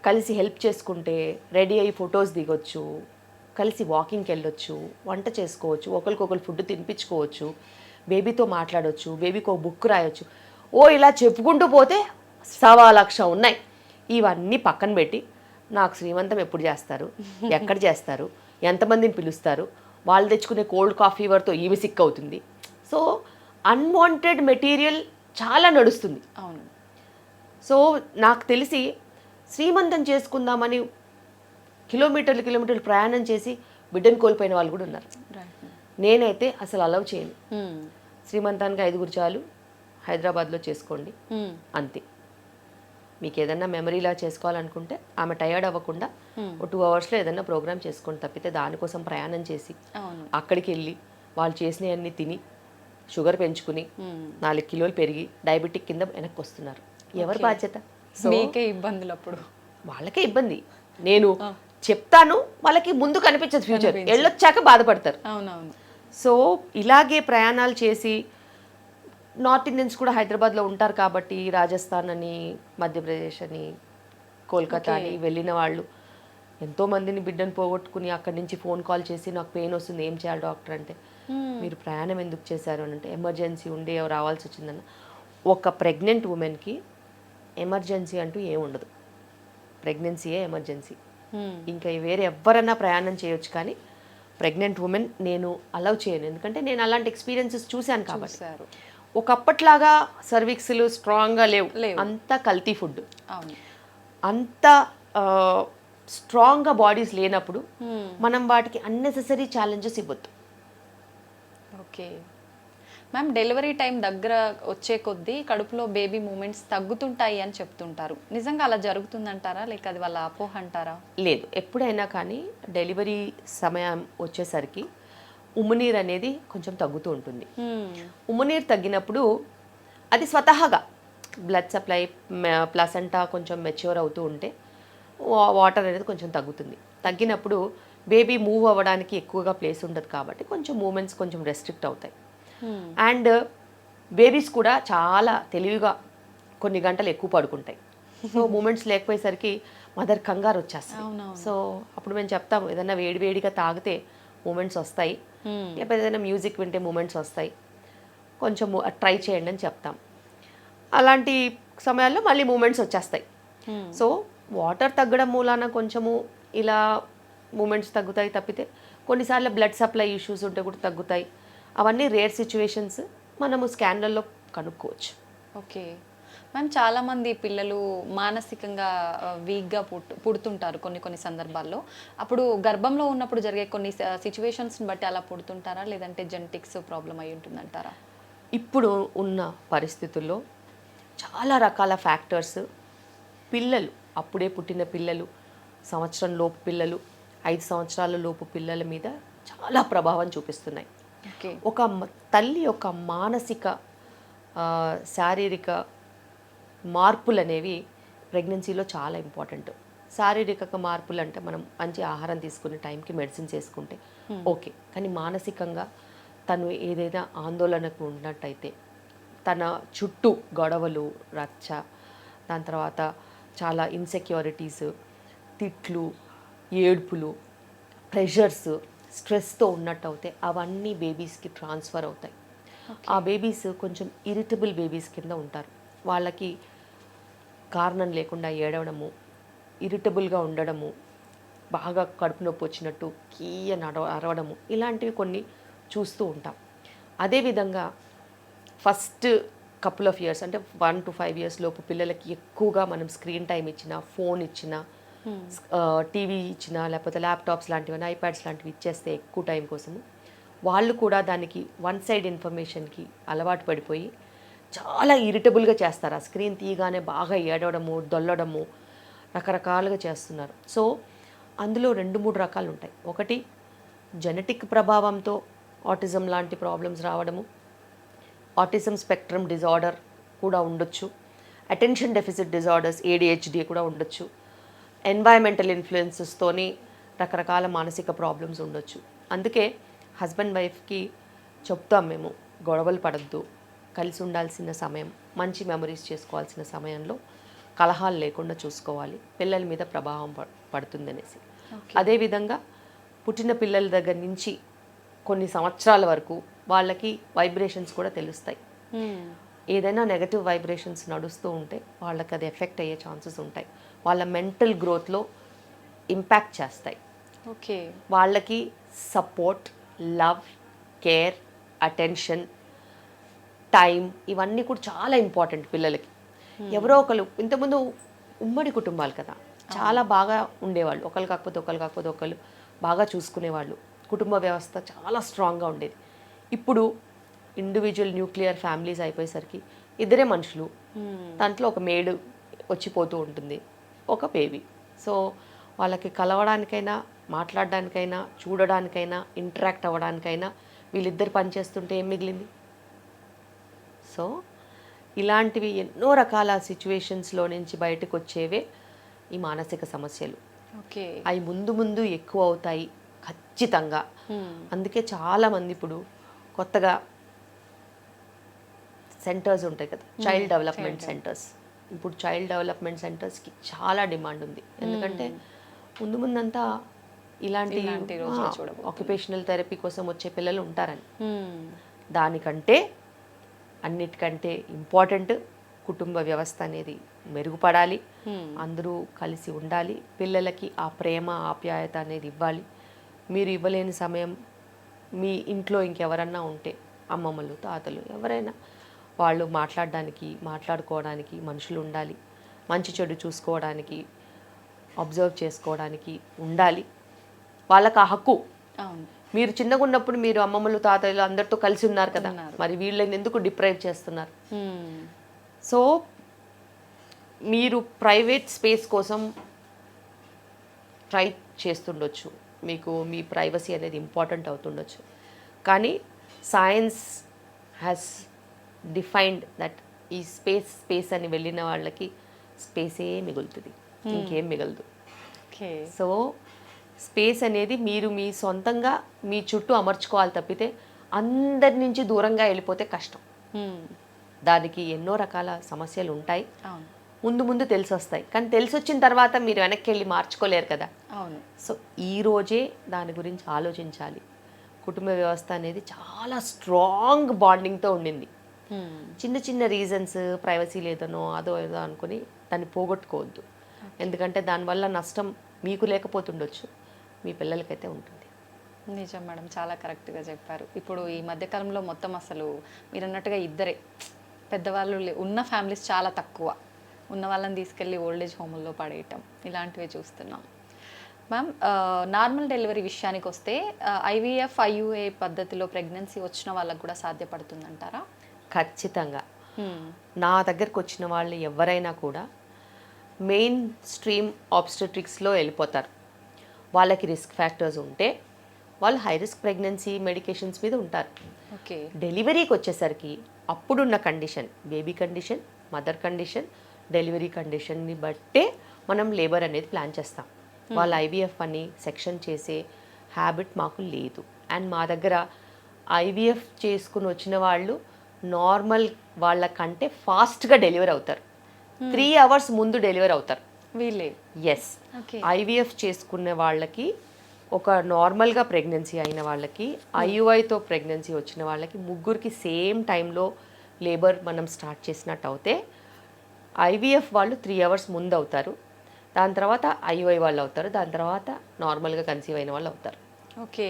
Speaker 2: కలిసి హెల్ప్ చేసుకుంటే రెడీ అయ్యి ఫొటోస్ దిగొచ్చు, కలిసి వాకింగ్కి వెళ్ళొచ్చు, వంట చేసుకోవచ్చు, ఒకరికొకరు ఫుడ్ తినిపించుకోవచ్చు, బేబీతో మాట్లాడవచ్చు, బేబీకి ఒక బుక్ రాయొచ్చు. ఇలా చెప్పుకుంటూ పోతే 1,00,000 ఉన్నాయి. ఇవన్నీ పక్కన పెట్టి నాకు శ్రీమంతం ఎప్పుడు చేస్తారు, ఎక్కడ చేస్తారు, ఎంతమందిని పిలుస్తారు, వాళ్ళు తెచ్చుకునే కోల్డ్ కాఫీ ఫీవర్తో ఈమె సిక్ అవుతుంది. సో అన్వాంటెడ్ మెటీరియల్ చాలా నడుస్తుంది.
Speaker 1: అవును.
Speaker 2: సో నాకు తెలిసి శ్రీమంతం చేసుకుందామని కిలోమీటర్లు ప్రయాణం చేసి బిడ్డను కోల్పోయిన వాళ్ళు కూడా ఉన్నారు. నేనైతే అసలు అలౌ చేయను. శ్రీమంతానికి 5 చాలు, హైదరాబాద్లో చేసుకోండి అంతే. మీకు ఏదైనా మెమరీలా చేసుకోవాలనుకుంటే ఆమె టయర్డ్ అవ్వకుండా ఓ 2 అవర్స్లో ఏదైనా ప్రోగ్రామ్ చేసుకొని తప్పితే దానికోసం ప్రయాణం చేసి
Speaker 1: అవును.
Speaker 2: అక్కడికి వెళ్ళి వాళ్ళు చేసినవన్నీ తిని షుగర్ పెంచుకుని 4 కిలోలు పెరిగి డయాబెటిక్ కింద వెనక్కి వస్తున్నారు. ఎవరి బాధ్యత? సో
Speaker 1: మీకే ఇబ్బందులు అప్పుడు.
Speaker 2: వాళ్ళకే ఇబ్బంది. నేను చెప్తాను, వాళ్ళకి ముందు కనిపించదు ఫ్యూచర్, వెళ్ళొచ్చాక బాధపడతారు.
Speaker 1: అవునవును.
Speaker 2: సో ఇలాగే ప్రయాణాలు చేసి నార్త్ ఇండియన్స్ కూడా హైదరాబాద్లో ఉంటారు కాబట్టి రాజస్థాన్ అని, మధ్యప్రదేశ్ అని, కోల్కతా అని వెళ్ళిన వాళ్ళు ఎంతోమందిని బిడ్డను పోగొట్టుకుని అక్కడి నుంచి ఫోన్ కాల్ చేసి నాకు పెయిన్ వస్తుంది ఏం చేయాలి డాక్టర్ అంటే, మీరు ప్రయాణం ఎందుకు చేశారు అని అంటే ఎమర్జెన్సీ ఉండి రావాల్సి వచ్చిందన్న. ఒక ప్రెగ్నెంట్ ఉమెన్కి ఎమర్జెన్సీ అంటూ ఏముండదు. ప్రెగ్నెన్సీయే ఎమర్జెన్సీ. ఇంకా వేరే ఎవరన్నా ప్రయాణం చేయొచ్చు కానీ ప్రెగ్నెంట్ ఉమెన్ నేను అలౌ చేయను. ఎందుకంటే నేను అలాంటి ఎక్స్పీరియన్సెస్ చూశాను కాబట్టి. ఒకప్పట్లాగా సర్విక్స్లు స్ట్రాంగ్గా లేవు, అంతా కల్తీ ఫుడ్. అంత స్ట్రాంగ్గా బాడీస్ లేనప్పుడు మనం వాటికి అన్నెసెసరీ ఛాలెంజెస్ ఇవ్వద్దు.
Speaker 1: ఓకే మ్యామ్, డెలివరీ టైం దగ్గర వచ్చే కొద్దీ కడుపులో బేబీ మూమెంట్స్ తగ్గుతుంటాయి అని చెప్తుంటారు. నిజంగా అలా జరుగుతుందంటారా, లేక అది వాళ్ళ అపోహ అంటారా?
Speaker 2: లేదు, ఎప్పుడైనా కానీ డెలివరీ సమయం వచ్చేసరికి ఉమ్మునీరు అనేది కొంచెం తగ్గుతూ ఉంటుంది. ఉమ్మునీరు తగ్గినప్పుడు అది స్వతహాగా బ్లడ్ సప్లై ప్లసెంటా కొంచెం మెచ్యూర్ అవుతూ ఉంటే వాటర్ అనేది కొంచెం తగ్గుతుంది. తగ్గినప్పుడు బేబీ మూవ్ అవ్వడానికి ఎక్కువగా ప్లేస్ ఉండదు కాబట్టి కొంచెం మూమెంట్స్ కొంచెం రెస్ట్రిక్ట్ అవుతాయి. అండ్ బేబీస్ కూడా చాలా తెలివిగా కొన్ని గంటలు ఎక్కువ పడుకుంటాయి. సో మూమెంట్స్ లేకపోయేసరికి మదర్ కంగారు వచ్చేస్తాయి. సో అప్పుడు మేము చెప్తాము, ఏదైనా వేడివేడిగా తాగితే మూమెంట్స్ వస్తాయి, లేకపోతే ఏదైనా మ్యూజిక్ వింటే మూమెంట్స్ వస్తాయి, కొంచెం ట్రై చేయండి అని చెప్తాం. అలాంటి సమయాల్లో మళ్ళీ మూమెంట్స్ వచ్చేస్తాయి. సో వాటర్ తగ్గడం మూలాన కొంచెము ఇలా మూమెంట్స్ తగ్గుతాయి తప్పితే కొన్నిసార్లు బ్లడ్ సప్లై ఇష్యూస్ ఉంటే కూడా తగ్గుతాయి. అవన్నీ రేర్ సిచ్యువేషన్స్, మనము స్కాన్లలో కనుక్కోవచ్చు.
Speaker 1: ఓకే మ్యామ్, చాలామంది పిల్లలు మానసికంగా వీక్గా పుడుతుంటారు కొన్ని సందర్భాల్లో. అప్పుడు గర్భంలో ఉన్నప్పుడు జరిగే కొన్ని సిచ్యువేషన్స్ని బట్టి అలా పుడుతుంటారా, లేదంటే జెనెటిక్స్ ప్రాబ్లం అయి ఉంటుందంటారా?
Speaker 2: ఇప్పుడు ఉన్న పరిస్థితుల్లో చాలా రకాల ఫ్యాక్టర్స్ పిల్లలు, అప్పుడే పుట్టిన పిల్లలు, సంవత్సరం లోపు పిల్లలు, 5 సంవత్సరాల లోపు పిల్లల మీద చాలా ప్రభావం చూపిస్తున్నాయి. ఒక తల్లి యొక్క మానసిక శారీరక మార్పులు అనేవి ప్రెగ్నెన్సీలో చాలా ఇంపార్టెంట్. శారీరక మార్పులు అంటే మనం మంచి ఆహారం తీసుకునే టైంకి మెడిసిన్స్ వేసుకుంటే ఓకే, కానీ మానసికంగా తను ఏదైనా ఆందోళనకు ఉన్నట్టయితే తన చుట్టూ గొడవలు, రచ్చ, దాని తర్వాత చాలా ఇన్సెక్యూరిటీస్, తిట్లు, ఏడుపులు, ప్రెషర్స్, స్ట్రెస్తో ఉన్నట్టు అవుతే అవన్నీ బేబీస్కి ట్రాన్స్ఫర్ అవుతాయి. ఆ బేబీస్ కొంచెం ఇరిటబుల్ బేబీస్ కింద ఉంటారు. వాళ్ళకి కారణం లేకుండా ఏడవడము, ఇరిటబుల్గా ఉండడము, బాగా కడుపు నొప్పి వచ్చినట్టు కీయని అరవడము, ఇలాంటివి కొన్ని చూస్తూ ఉంటాం. అదేవిధంగా ఫస్ట్ కపుల్ ఆఫ్ ఇయర్స్ అంటే 1 to 5 years లోపు పిల్లలకి ఎక్కువగా మనం స్క్రీన్ టైం ఇచ్చినా, ఫోన్ ఇచ్చినా, టీవీ ఇచ్చినా, లేకపోతే ల్యాప్టాప్స్ లాంటివి, ఐప్యాడ్స్ లాంటివి ఇచ్చేస్తే ఎక్కువ టైం కోసము వాళ్ళు కూడా దానికి వన్ సైడ్ ఇన్ఫర్మేషన్కి అలవాటు పడిపోయి చాలా ఇరిటబుల్గా చేస్తారు. ఆ స్క్రీన్ తీయగానే బాగా ఏడవడము, దొల్లడము, రకరకాలుగా చేస్తున్నారు. సో అందులో 2-3 రకాలు ఉంటాయి. ఒకటి జెనెటిక్ ప్రభావంతో ఆటిజం లాంటి ప్రాబ్లమ్స్ రావడము, ఆటిజం స్పెక్ట్రమ్ డిజార్డర్ కూడా ఉండొచ్చు, అటెన్షన్ డెఫిసిట్ డిజార్డర్స్ ADHD కూడా ఉండొచ్చు, ఎన్వైరన్మెంటల్ ఇన్ఫ్లుయెన్సెస్తోని రకరకాల మానసిక ప్రాబ్లమ్స్ ఉండొచ్చు. అందుకే హస్బెండ్ వైఫ్కి చెప్తాం మేము, గొడవలు పడద్దు, కలిసి ఉండాల్సిన సమయం, మంచి మెమరీస్ చేసుకోవాల్సిన సమయంలో కలహాలు లేకుండా చూసుకోవాలి, పిల్లల మీద ప్రభావం పడుతుందనేసి. అదేవిధంగా పుట్టిన పిల్లల దగ్గర నుంచి కొన్ని సంవత్సరాల వరకు వాళ్ళకి వైబ్రేషన్స్ కూడా తెలుస్తాయి. ఏదైనా నెగటివ్ వైబ్రేషన్స్ నడుస్తూ ఉంటే వాళ్ళకి అది ఎఫెక్ట్ అయ్యే ఛాన్సెస్ ఉంటాయి. వాళ్ళ మెంటల్ గ్రోత్లో ఇంపాక్ట్ చేస్తాయి.
Speaker 1: ఓకే,
Speaker 2: వాళ్ళకి support, love, care, attention, time ఇవన్నీ కూడా చాలా ఇంపార్టెంట్ పిల్లలకి. ఎవరో ఒకరు, ఇంతకుముందు ఉమ్మడి కుటుంబాలు కదా, చాలా బాగా ఉండేవాళ్ళు, ఒకరు కాకపోతే ఒకరు బాగా చూసుకునేవాళ్ళు, కుటుంబ వ్యవస్థ చాలా స్ట్రాంగ్గా ఉండేది. ఇప్పుడు ఇండివిజువల్ న్యూక్లియర్ ఫ్యామిలీస్ అయిపోయేసరికి ఇద్దరే మనుషులు, దాంట్లో ఒక మేడ్ వచ్చిపోతూ ఉంటుంది ఒక బేబీ. సో వాళ్ళకి కలవడానికైనా, మాట్లాడడానికైనా, చూడడానికైనా, ఇంటరాక్ట్ అవ్వడానికైనా వీళ్ళిద్దరు పనిచేస్తుంటే ఏం మిగిలింది? సో ఇలాంటివి ఎన్నో రకాల సిచ్యువేషన్స్లో నుంచి బయటకు వచ్చేవే ఈ మానసిక సమస్యలు.
Speaker 1: ఓకే.
Speaker 2: అవి ముందు ముందు ఎక్కువ అవుతాయి ఖచ్చితంగా. అందుకే చాలామంది ఇప్పుడు కొత్తగా సెంటర్స్ ఉంటాయి కదా, చైల్డ్ డెవలప్మెంట్ సెంటర్స్. ఇప్పుడు చైల్డ్ డెవలప్మెంట్ సెంటర్స్కి చాలా డిమాండ్ ఉంది. ఎందుకంటే ముందు ముందంతా ఇలాంటి ఆక్యుపేషనల్ థెరపీ కోసం వచ్చే పిల్లలు ఉంటారని. దానికంటే అన్నిటికంటే ఇంపార్టెంట్ కుటుంబ వ్యవస్థ అనేది మెరుగుపడాలి. అందరూ కలిసి ఉండాలి. పిల్లలకి ఆ ప్రేమ ఆప్యాయత అనేది ఇవ్వాలి. మీరు ఇవ్వలేని సమయం మీ ఇంట్లో ఇంకెవరన్నా ఉంటే, అమ్మమ్మలు, తాతలు, ఎవరైనా, వాళ్ళు మాట్లాడుకోవడానికి మనుషులు ఉండాలి. మంచి చెడు చూసుకోవడానికి, అబ్జర్వ్ చేసుకోవడానికి ఉండాలి. వాళ్ళకి ఆ హక్కు. మీరు చిన్నగా ఉన్నప్పుడు మీరు అమ్మమ్మలు, తాతలు అందరితో కలిసి ఉన్నారు కదా, మరి వీళ్ళని ఎందుకు డిప్రైవ్ చేస్తున్నారు? సో మీరు ప్రైవేట్ స్పేస్ కోసం ట్రై చేస్తుండొచ్చు, మీకు మీ ప్రైవసీ అనేది ఇంపార్టెంట్ అవుతుండొచ్చు. కానీ సైన్స్ హ్యాస్ డిఫైన్డ్ దట్ ఈ స్పేస్ అని వెళ్ళిన వాళ్ళకి స్పేసే మిగులుతుంది, ఇంకేం మిగలదు. సో స్పేస్ అనేది మీరు మీ సొంతంగా మీ చుట్టూ అమర్చుకోవాలి తప్పితే అందరి నుంచి దూరంగా వెళ్ళిపోతే కష్టం. దానికి ఎన్నో రకాల సమస్యలు ఉంటాయి, ముందు ముందు తెలిసి వస్తాయి. కానీ తెలిసి వచ్చిన తర్వాత మీరు వెనక్కి వెళ్ళి మార్చుకోలేరు కదా. సో ఈ రోజే దాని గురించి ఆలోచించాలి. కుటుంబ వ్యవస్థ అనేది చాలా స్ట్రాంగ్ బాండింగ్తో ఉండింది. చిన్న చిన్న రీజన్స్, ప్రైవసీ లేదనో అదో ఏదో అనుకుని దాన్ని పోగొట్టుకోవద్దు. ఎందుకంటే దానివల్ల నష్టం మీకు లేకపోతుండొచ్చు, మీ పిల్లలకైతే ఉంటుంది.
Speaker 1: నిజం మేడం, చాలా కరెక్ట్గా చెప్పారు. ఇప్పుడు ఈ మధ్యకాలంలో మొత్తం అసలు మీరు అన్నట్టుగా ఇద్దరే పెద్దవాళ్ళు ఉన్న ఫ్యామిలీస్ చాలా తక్కువ. ఉన్న వాళ్ళని తీసుకెళ్ళి ఓల్డేజ్ హోముల్లో పడేయటం ఇలాంటివి చూస్తున్నాం. మ్యామ్, నార్మల్ డెలివరీ విషయానికి వస్తే ఐవీఎఫ్, ఐయుఏ పద్ధతిలో ప్రెగ్నెన్సీ వచ్చిన వాళ్ళకు కూడా సాధ్యపడుతుందంటారా?
Speaker 2: ఖచ్చితంగా. నా దగ్గరకు వచ్చిన వాళ్ళు ఎవరైనా కూడా మెయిన్ స్ట్రీమ్ ఆబ్స్టెట్రిక్స్లో వెళ్ళిపోతారు. వాళ్ళకి రిస్క్ ఫ్యాక్టర్స్ ఉంటే వాళ్ళు హై రిస్క్ ప్రెగ్నెన్సీ మెడికేషన్స్ మీద ఉంటారు.
Speaker 1: ఓకే. డెలివరీకి
Speaker 2: వచ్చేసరికి అప్పుడున్న condition, baby condition, mother condition, delivery కండిషన్ని బట్టే మనం లేబర్ అనేది ప్లాన్ చేస్తాం. వాళ్ళు ఐవీఎఫ్ అని సెక్షన్ చేసే హ్యాబిట్ మాకు లేదు. అండ్ మా దగ్గర ఐవీఎఫ్ చేసుకుని వచ్చిన వాళ్ళు నార్మల్ వాళ్ళకంటే ఫాస్ట్గా డెలివరీ అవుతారు. 3 hours ముందు డెలివరీ అవుతారు
Speaker 1: వీళ్ళే.
Speaker 2: ఎస్. ఐవీఎఫ్ చేసుకునే వాళ్ళకి, ఒక నార్మల్గా ప్రెగ్నెన్సీ అయిన వాళ్ళకి, ఐయుఐతో ప్రెగ్నెన్సీ వచ్చిన వాళ్ళకి ముగ్గురికి సేమ్ టైంలో లేబర్ మనం స్టార్ట్ చేసినట్టు అవుతే ఐవీఎఫ్ వాళ్ళు 3 hours ముందు అవుతారు. దాని తర్వాత ఐయుఐ వాళ్ళు అవుతారు. దాని తర్వాత నార్మల్గా కన్సీవ్ అయిన వాళ్ళు అవుతారు.
Speaker 1: ఓకే.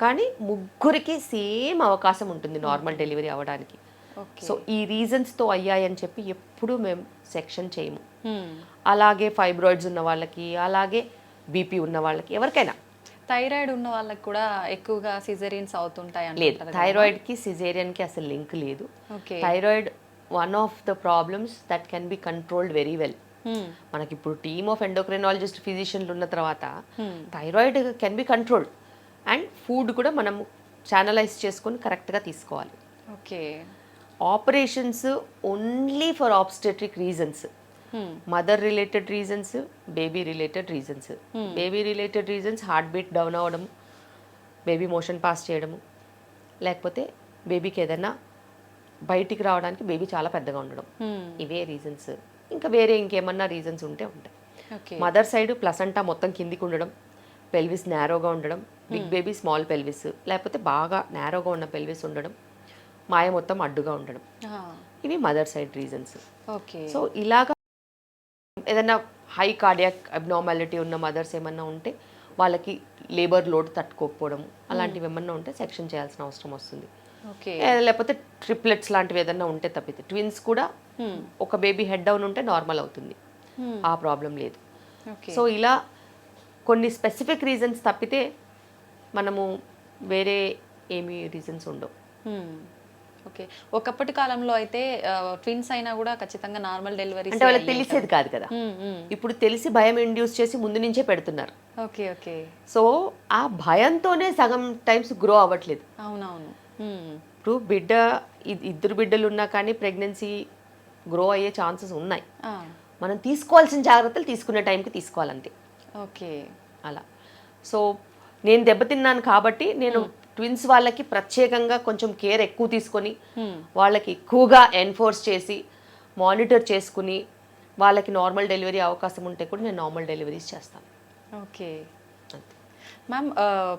Speaker 2: కానీ ముగ్గురికి సేమ్ అవకాశం ఉంటుంది నార్మల్ డెలివరీ అవ్వడానికి. సో ఈ రీజన్స్తో అయ్యాయని చెప్పి ఎప్పుడూ మేము సెక్షన్ చేయము. అలాగే ఫైబ్రాయిడ్స్ ఉన్న వాళ్ళకి, అలాగే బీపీ ఉన్న వాళ్ళకి, ఎవరికైనా.
Speaker 1: థైరాయిడ్ ఉన్న వాళ్ళకి కూడా ఎక్కువగా సిజేరియన్స్ అవుతుంటాయి?
Speaker 2: లేదు, థైరాయిడ్కి సిజేరియన్కి అసలు లింక్ లేదు. Thyroid one of the problems that can be controlled very well. మనకి ఇప్పుడు టీమ్ ఆఫ్ ఎండోక్రైనాలజిస్ట్ ఫిజిషియన్లు ఉన్న తర్వాత thyroid can be controlled. And food కూడా మనం ఛానలైజ్ చేసుకొని కరెక్ట్గా తీసుకోవాలి.
Speaker 1: Okay.
Speaker 2: Operations only for obstetric reasons, mother related reasons, baby related reasons. Baby related reasons heart beat down అవ్వడం, బేబీ మోషన్ పాస్ చేయడము, లేకపోతే బేబీకి ఏదైనా బయటికి రావడానికి బేబీ చాలా పెద్దగా ఉండడం, ఇవే రీజన్స్. ఇంకా వేరే ఇంకేమన్నా రీజన్స్ ఉంటే ఉంటాయి. మదర్ సైడ్ ప్లసంటా మొత్తం కిందికి ఉండడం, పెల్విస్ నేరోగా ఉండడం, బిగ్ బేబీ స్మాల్ పెల్విస్, లేకపోతే బాగా నేరోగా ఉన్న పెల్విస్ ఉండడం, మాయ మొత్తం అడ్డుగా ఉండడం, ఇవి మదర్ సైడ్ రీజన్స్. సో ఇలాగా ఏదైనా హై కార్డియాక్ అబ్నార్మాలిటీ ఉన్న మదర్స్ ఏమన్నా ఉంటే వాళ్ళకి లేబర్ లోడ్ తట్టుకోకపోవడం, అలాంటివి ఏమన్నా ఉంటే సెక్షన్ చేయాల్సిన అవసరం వస్తుంది. లేకపోతే ట్రిప్లెట్స్ లాంటివి ఏదన్నా ఉంటే తప్పితే, ట్విన్స్ కూడా ఒక బేబీ హెడ్ డౌన్ ఉంటే నార్మల్ అవుతుంది, ఆ ప్రాబ్లం లేదు. సో ఇలా కొన్ని స్పెసిఫిక్ రీజన్స్ తప్పితే మనము వేరే ఏమీ రీజన్స్ ఉండవు.
Speaker 1: ఓకే. ఒకప్పటి కాలంలో అయితే ట్విన్స్ అయినా కూడా ఖచ్చితంగా నార్మల్ డెలివరీ
Speaker 2: అంటే వాళ్ళకి తెలిసేది కాదు కదా, ఇప్పుడు తెలిసి భయం ఇండ్యూస్ చేసి ముందు నుంచే పెడుతున్నారు.
Speaker 1: Okay okay.
Speaker 2: సో ఆ భయంతోనే సగం టైమ్స్ గ్రో అవ్వట్లేదు.
Speaker 1: అవునవును.
Speaker 2: ఇప్పుడు బిడ్డ ఇద్దరు బిడ్డలు ఉన్నా కానీ ప్రెగ్నెన్సీ గ్రో అయ్యే ఛాన్సెస్ ఉన్నాయి. మనం తీసుకోవాల్సిన జాగ్రత్తలు తీసుకునే టైంకి తీసుకోవాలంతే.
Speaker 1: ఓకే.
Speaker 2: అలా. సో నేను దెబ్బతిన్నాను కాబట్టి నేను ట్విన్స్ వాళ్ళకి ప్రత్యేకంగా కొంచెం కేర్ ఎక్కువ తీసుకొని వాళ్ళకి ఎక్కువగా ఎన్ఫోర్స్ చేసి మానిటర్ చేసుకుని వాళ్ళకి నార్మల్ డెలివరీ అవకాశం ఉంటే కూడా నేను నార్మల్ డెలివరీస్ చేస్తాను.
Speaker 1: Okay ma'am.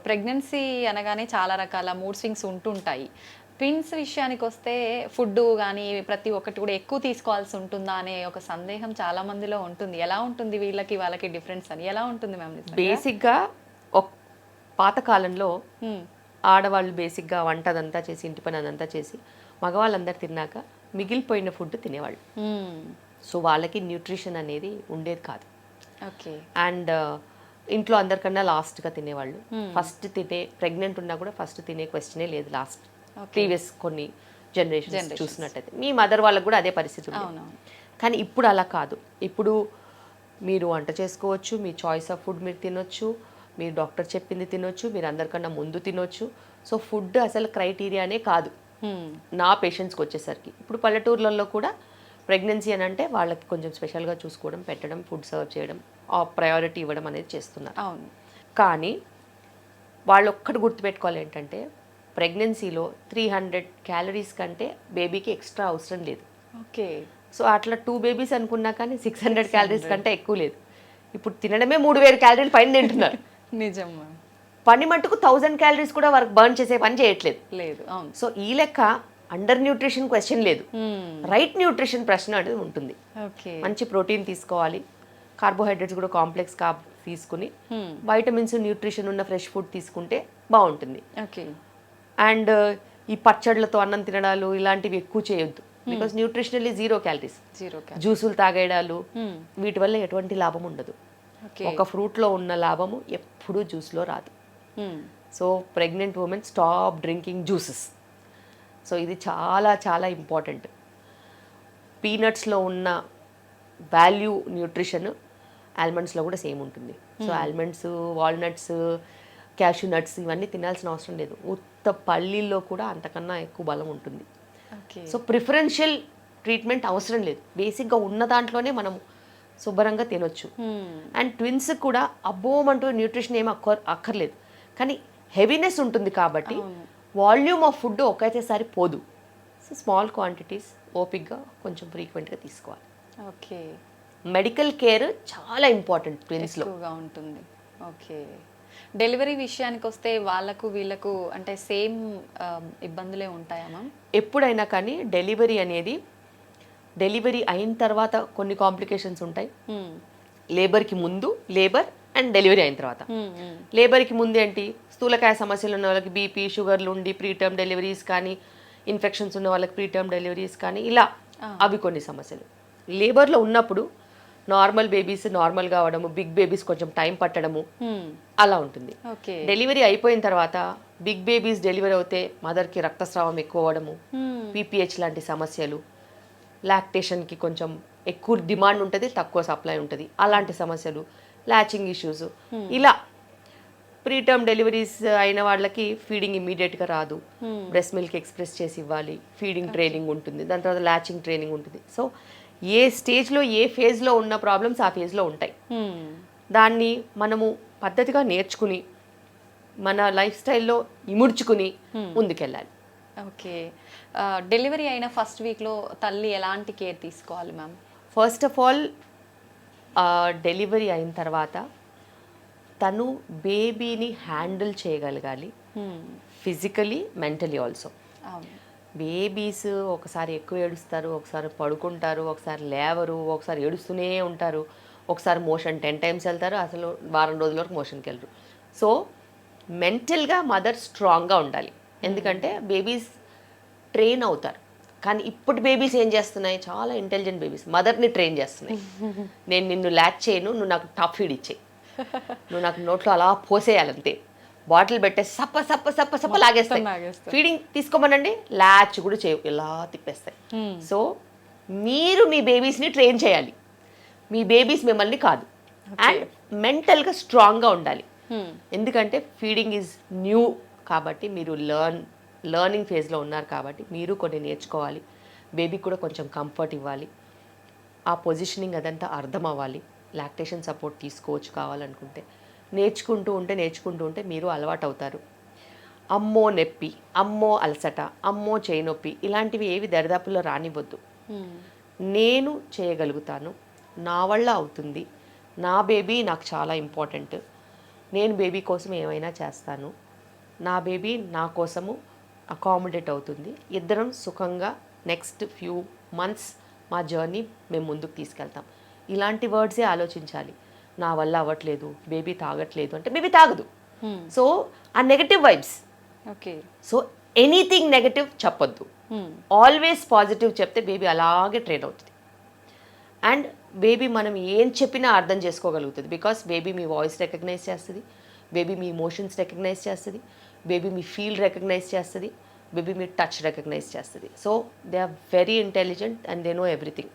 Speaker 1: ప్రెగ్నెన్సీ అనగానే చాలా రకాల మూడ్ స్వింగ్స్ ఉంటుంటాయి. ట్విన్స్ విషయానికి వస్తే ఫుడ్ కానీ ప్రతి ఒక్కటి కూడా ఎక్కువ తీసుకోవాల్సి ఉంటుందా అనే ఒక సందేహం చాలా మందిలో ఉంటుంది. ఎలా ఉంటుంది వీళ్ళకి వాళ్ళకి డిఫరెన్స్ అని, ఎలా ఉంటుంది మ్యామ్?
Speaker 2: బేసిక్గా ఒక పాతకాలంలో ఆడవాళ్ళు బేసిక్గా వంట అదంతా చేసి ఇంటి పని అదంతా చేసి మగవాళ్ళందరూ తిన్నాక మిగిలిపోయిన ఫుడ్ తినేవాళ్ళు. సో వాళ్ళకి న్యూట్రిషన్ అనేది ఉండేది కాదు.
Speaker 1: ఓకే.
Speaker 2: అండ్ ఇంట్లో అందరికన్నా లాస్ట్గా తినేవాళ్ళు. ఫస్ట్ తినే ప్రెగ్నెంట్ ఉన్నా కూడా ఫస్ట్ తినే క్వశ్చనే లేదు లాస్ట్. ప్రీవియస్ కొన్ని జనరేషన్ చూసినట్టయితే మీ మదర్ వాళ్ళకి కూడా అదే పరిస్థితి ఉంది. కానీ ఇప్పుడు అలా కాదు. ఇప్పుడు మీరు వంట చేసుకోవచ్చు, మీ చాయిస్ ఆఫ్ ఫుడ్ మీరు తినొచ్చు, మీరు డాక్టర్ చెప్పింది తినొచ్చు, మీరు అందరికన్నా ముందు తినొచ్చు. సో ఫుడ్ అసలు క్రైటీరియానే కాదు నా పేషెంట్స్కి వచ్చేసరికి. ఇప్పుడు పల్లెటూర్లలో కూడా ప్రెగ్నెన్సీ అని అంటే వాళ్ళకి కొంచెం స్పెషల్గా చూసుకోవడం, పెట్టడం, ఫుడ్ సర్వ్ చేయడం, ఆ ప్రయారిటీ ఇవ్వడం అనేది చేస్తున్నారు.
Speaker 1: అవును.
Speaker 2: కానీ వాళ్ళు ఒక్కటి గుర్తుపెట్టుకోవాలి ఏంటంటే ప్రెగ్నెన్సీలో 300 క్యాలరీస్ కంటే బేబీకి ఎక్స్ట్రా అవసరం లేదు.
Speaker 1: ఓకే.
Speaker 2: సో అట్లా 2 బేబీస్ అనుకున్నా కానీ 600 క్యాలరీస్ కంటే ఎక్కువ లేదు. ఇప్పుడు తినడమే 3000 క్యాలరీలు పైన తింటున్నారు.
Speaker 1: నిజం.
Speaker 2: పని మట్టుకు 1000 క్యాలరీస్ కూడా వర్క్ బర్న్ చేసే పని చేయట్లేదు.
Speaker 1: లేదు. అవును.
Speaker 2: సో ఈ లెక్క అండర్ న్యూట్రిషన్ క్వశ్చన్ లేదు, రైట్ న్యూట్రిషన్ ప్రశ్న అనేది ఉంటుంది. మంచి ప్రోటీన్ తీసుకోవాలి, కార్బోహైడ్రేట్స్ కూడా కాంప్లెక్స్ కార్బ్ తీసుకుని వైటమిన్స్ న్యూట్రిషన్ ఉన్న ఫ్రెష్ ఫుడ్ తీసుకుంటే బాగుంటుంది.
Speaker 1: ఓకే.
Speaker 2: అండ్ ఈ పచ్చళ్ళతో అన్నం తినడాలు ఇలాంటివి ఎక్కువ చేయొద్దు. Because nutritionally 0 calories. జ్యూసులు తాగేయడాలు వీటి వల్ల ఎటువంటి లాభం ఉండదు. ఒక ఫ్రూట్లో ఉన్న లాభము ఎప్పుడూ జ్యూస్లో రాదు. So pregnant women stop drinking juices. So ఇది చాలా చాలా ఇంపార్టెంట్. పీనట్స్లో ఉన్న వాల్యూ న్యూట్రిషన్ ఆల్మండ్స్లో కూడా సేమ్ ఉంటుంది. So almonds, walnuts, cashew nuts ఇవన్నీ తినాల్సిన అవసరం లేదు. ఉత్త పల్లీల్లో కూడా అంతకన్నా ఎక్కువ బలం ఉంటుంది. సో ప్రిఫరెన్షియల్ ట్రీట్మెంట్ అవసరం లేదు. బేసిక్గా ఉన్న దాంట్లోనే మనం శుభ్రంగా తినొచ్చు. అండ్ ట్విన్స్ కూడా అబ్బోమంటూ న్యూట్రిషన్ ఏమి అక్కర్లేదు. కానీ హెవీనెస్ ఉంటుంది కాబట్టి వాల్యూమ్ ఆఫ్ ఫుడ్ ఒకేసారి పోదు. సో స్మాల్ క్వాంటిటీస్ ఓపిక్గా కొంచెం ఫ్రీక్వెంట్గా తీసుకోవాలి.
Speaker 1: ఓకే.
Speaker 2: మెడికల్ కేర్ చాలా ఇంపార్టెంట్ ట్విన్స్లో
Speaker 1: ఉంటుంది. ఓకే. డెలివరీ విషయానికి వస్తే వాళ్ళకు వీళ్ళకు అంటే సేమ్ ఇబ్బందులే ఉంటాయా మ్యామ్?
Speaker 2: ఎప్పుడైనా కానీ డెలివరీ అనేది డెలివరీ అయిన తర్వాత కొన్ని కాంప్లికేషన్స్ ఉంటాయి. లేబర్కి ముందు, లేబర్ అండ్ డెలివరీ అయిన తర్వాత. లేబర్కి ముందు ఏంటి, స్థూలకాయ సమస్యలు ఉన్న వాళ్ళకి బీపీ, షుగర్లు ఉండి ప్రీటర్మ్ డెలివరీస్ కానీ, ఇన్ఫెక్షన్స్ ఉన్న వాళ్ళకి ప్రీటర్మ్ డెలివరీస్ కానీ, ఇలా అవి కొన్ని సమస్యలు. లేబర్లో ఉన్నప్పుడు నార్మల్ బేబీస్ నార్మల్గా అవడము, బిగ్ బేబీస్ కొంచెం టైం పట్టడము అలా ఉంటుంది. డెలివరీ అయిపోయిన తర్వాత బిగ్ బేబీస్ డెలివరీ అవుతే మదర్కి రక్తస్రావం ఎక్కువ అవ్వడము, పీపీహెచ్ లాంటి సమస్యలు, లాక్టేషన్కి కొంచెం ఎక్కువ డిమాండ్ ఉంటుంది, తక్కువ సప్లై ఉంటుంది, అలాంటి సమస్యలు, లాచింగ్ ఇష్యూస్, ఇలా ప్రీటర్మ్ డెలివరీస్ అయిన వాళ్ళకి ఫీడింగ్ ఇమీడియట్గా రాదు. బ్రెస్ట్ మిల్క్ ఎక్స్ప్రెస్ చేసి ఇవ్వాలి, ఫీడింగ్ ట్రైనింగ్ ఉంటుంది, దాని తర్వాత లాచింగ్ ట్రైనింగ్ ఉంటుంది. సో ఏ స్టేజ్లో ఏ ఫేజ్లో ఉన్న ప్రాబ్లమ్స్ ఆ ఫేజ్లో ఉంటాయి. దాన్ని మనము పద్ధతిగా నేర్చుకుని మన లైఫ్ స్టైల్లో ఇముడ్చుకుని ముందుకెళ్ళాలి.
Speaker 1: ఓకే. డెలివరీ అయిన ఫస్ట్ వీక్లో తల్లి ఎలాంటి కేర్ తీసుకోవాలి ma'am?
Speaker 2: First of all delivery అయిన తర్వాత తను బేబీని హ్యాండిల్ చేయగలగాలి, ఫిజికలీ, మెంటలీ ఆల్సో. బేబీస్ ఒకసారి ఎక్కువ ఏడుస్తారు, ఒకసారి పడుకుంటారు, ఒకసారి లేవరు, ఒకసారి ఏడుస్తూనే ఉంటారు, ఒకసారి మోషన్ 10 times వెళ్తారు, అసలు వారం రోజుల వరకు మోషన్కి వెళ్ళరు. సో మెంటల్గా మదర్ స్ట్రాంగ్గా ఉండాలి. ఎందుకంటే బేబీస్ ట్రైన్ అవుతారు. కానీ ఇప్పుడు బేబీస్ ఏం చేస్తున్నాయి, చాలా ఇంటెలిజెంట్ బేబీస్ మదర్ని ట్రైన్ చేస్తున్నాయి. నేను నిన్ను ల్యాచ్ చేయను, నువ్వు నాకు టాప్ ఫీడ్ ఇచ్చేయి, నువ్వు నాకు నోట్లో అలా పోసేయాలంతే, బాటిల్ పెట్టే సప్ప సప్ప సప్ప సప్ప లాగేస్తాయి.
Speaker 1: లాగేస్తాయి.
Speaker 2: ఫీడింగ్ తీసుకోమనండి, ల్యాచ్ కూడా చేయవు, ఇలా తిప్పేస్తాయి. సో మీరు మీ బేబీస్ని ట్రైన్ చేయాలి, మీ బేబీస్ మిమ్మల్ని కాదు. అండ్ మెంటల్గా స్ట్రాంగ్గా ఉండాలి. ఎందుకంటే ఫీడింగ్ ఈజ్ న్యూ కాబట్టి, మీరు లర్నింగ్ ఫేజ్లో ఉన్నారు కాబట్టి మీరు కొన్ని నేర్చుకోవాలి. బేబీకి కూడా కొంచెం కంఫర్ట్ ఇవ్వాలి, ఆ పొజిషనింగ్ అదంతా అర్థం అవ్వాలి. లాక్టేషన్ సపోర్ట్ తీసుకోవచ్చు కావాలనుకుంటే. నేర్చుకుంటూ ఉంటే మీరు అలవాటు అవుతారు. అమ్మో నొప్పి, అమ్మో అలసట, అమ్మో చేయి నొప్పి ఇలాంటివి ఏవి దరిదాపుల్లో రానివ్వద్దు. నేను చేయగలుగుతాను, నా వల్ల అవుతుంది, నా బేబీ నాకు చాలా ఇంపార్టెంట్, నేను బేబీ కోసం ఏమైనా చేస్తాను, నా బేబీ నా కోసము అకామిడేట్ అవుతుంది, ఇద్దరం సుఖంగా నెక్స్ట్ ఫ్యూ మంత్స్ మా జర్నీ మేము ముందుకు తీసుకెళ్తాం. ఇలాంటి వర్డ్సే ఆలోచించాలి. నా వల్ల అవ్వట్లేదు, బేబీ తాగట్లేదు అంటే బేబీ తాగదు. సో ఆ negative vibes.
Speaker 1: Okay.
Speaker 2: So anything negative చెప్పొద్దు, ఆల్వేస్ పాజిటివ్ చెప్తే బేబీ అలాగే ట్రైన్ అవుతుంది. అండ్ బేబీ మనం ఏం చెప్పినా అర్థం చేసుకోగలుగుతుంది. బికాస్ బేబీ మీ వాయిస్ రికగ్నైజ్ చేస్తుంది, బేబీ మీ ఇమోషన్స్ రికగ్నైజ్ చేస్తుంది, బేబీ మీ ఫీల్ రికగ్నైజ్ చేస్తుంది, బేబీ మీ టచ్ రికగ్నైజ్ చేస్తుంది. So they are very intelligent and they know everything.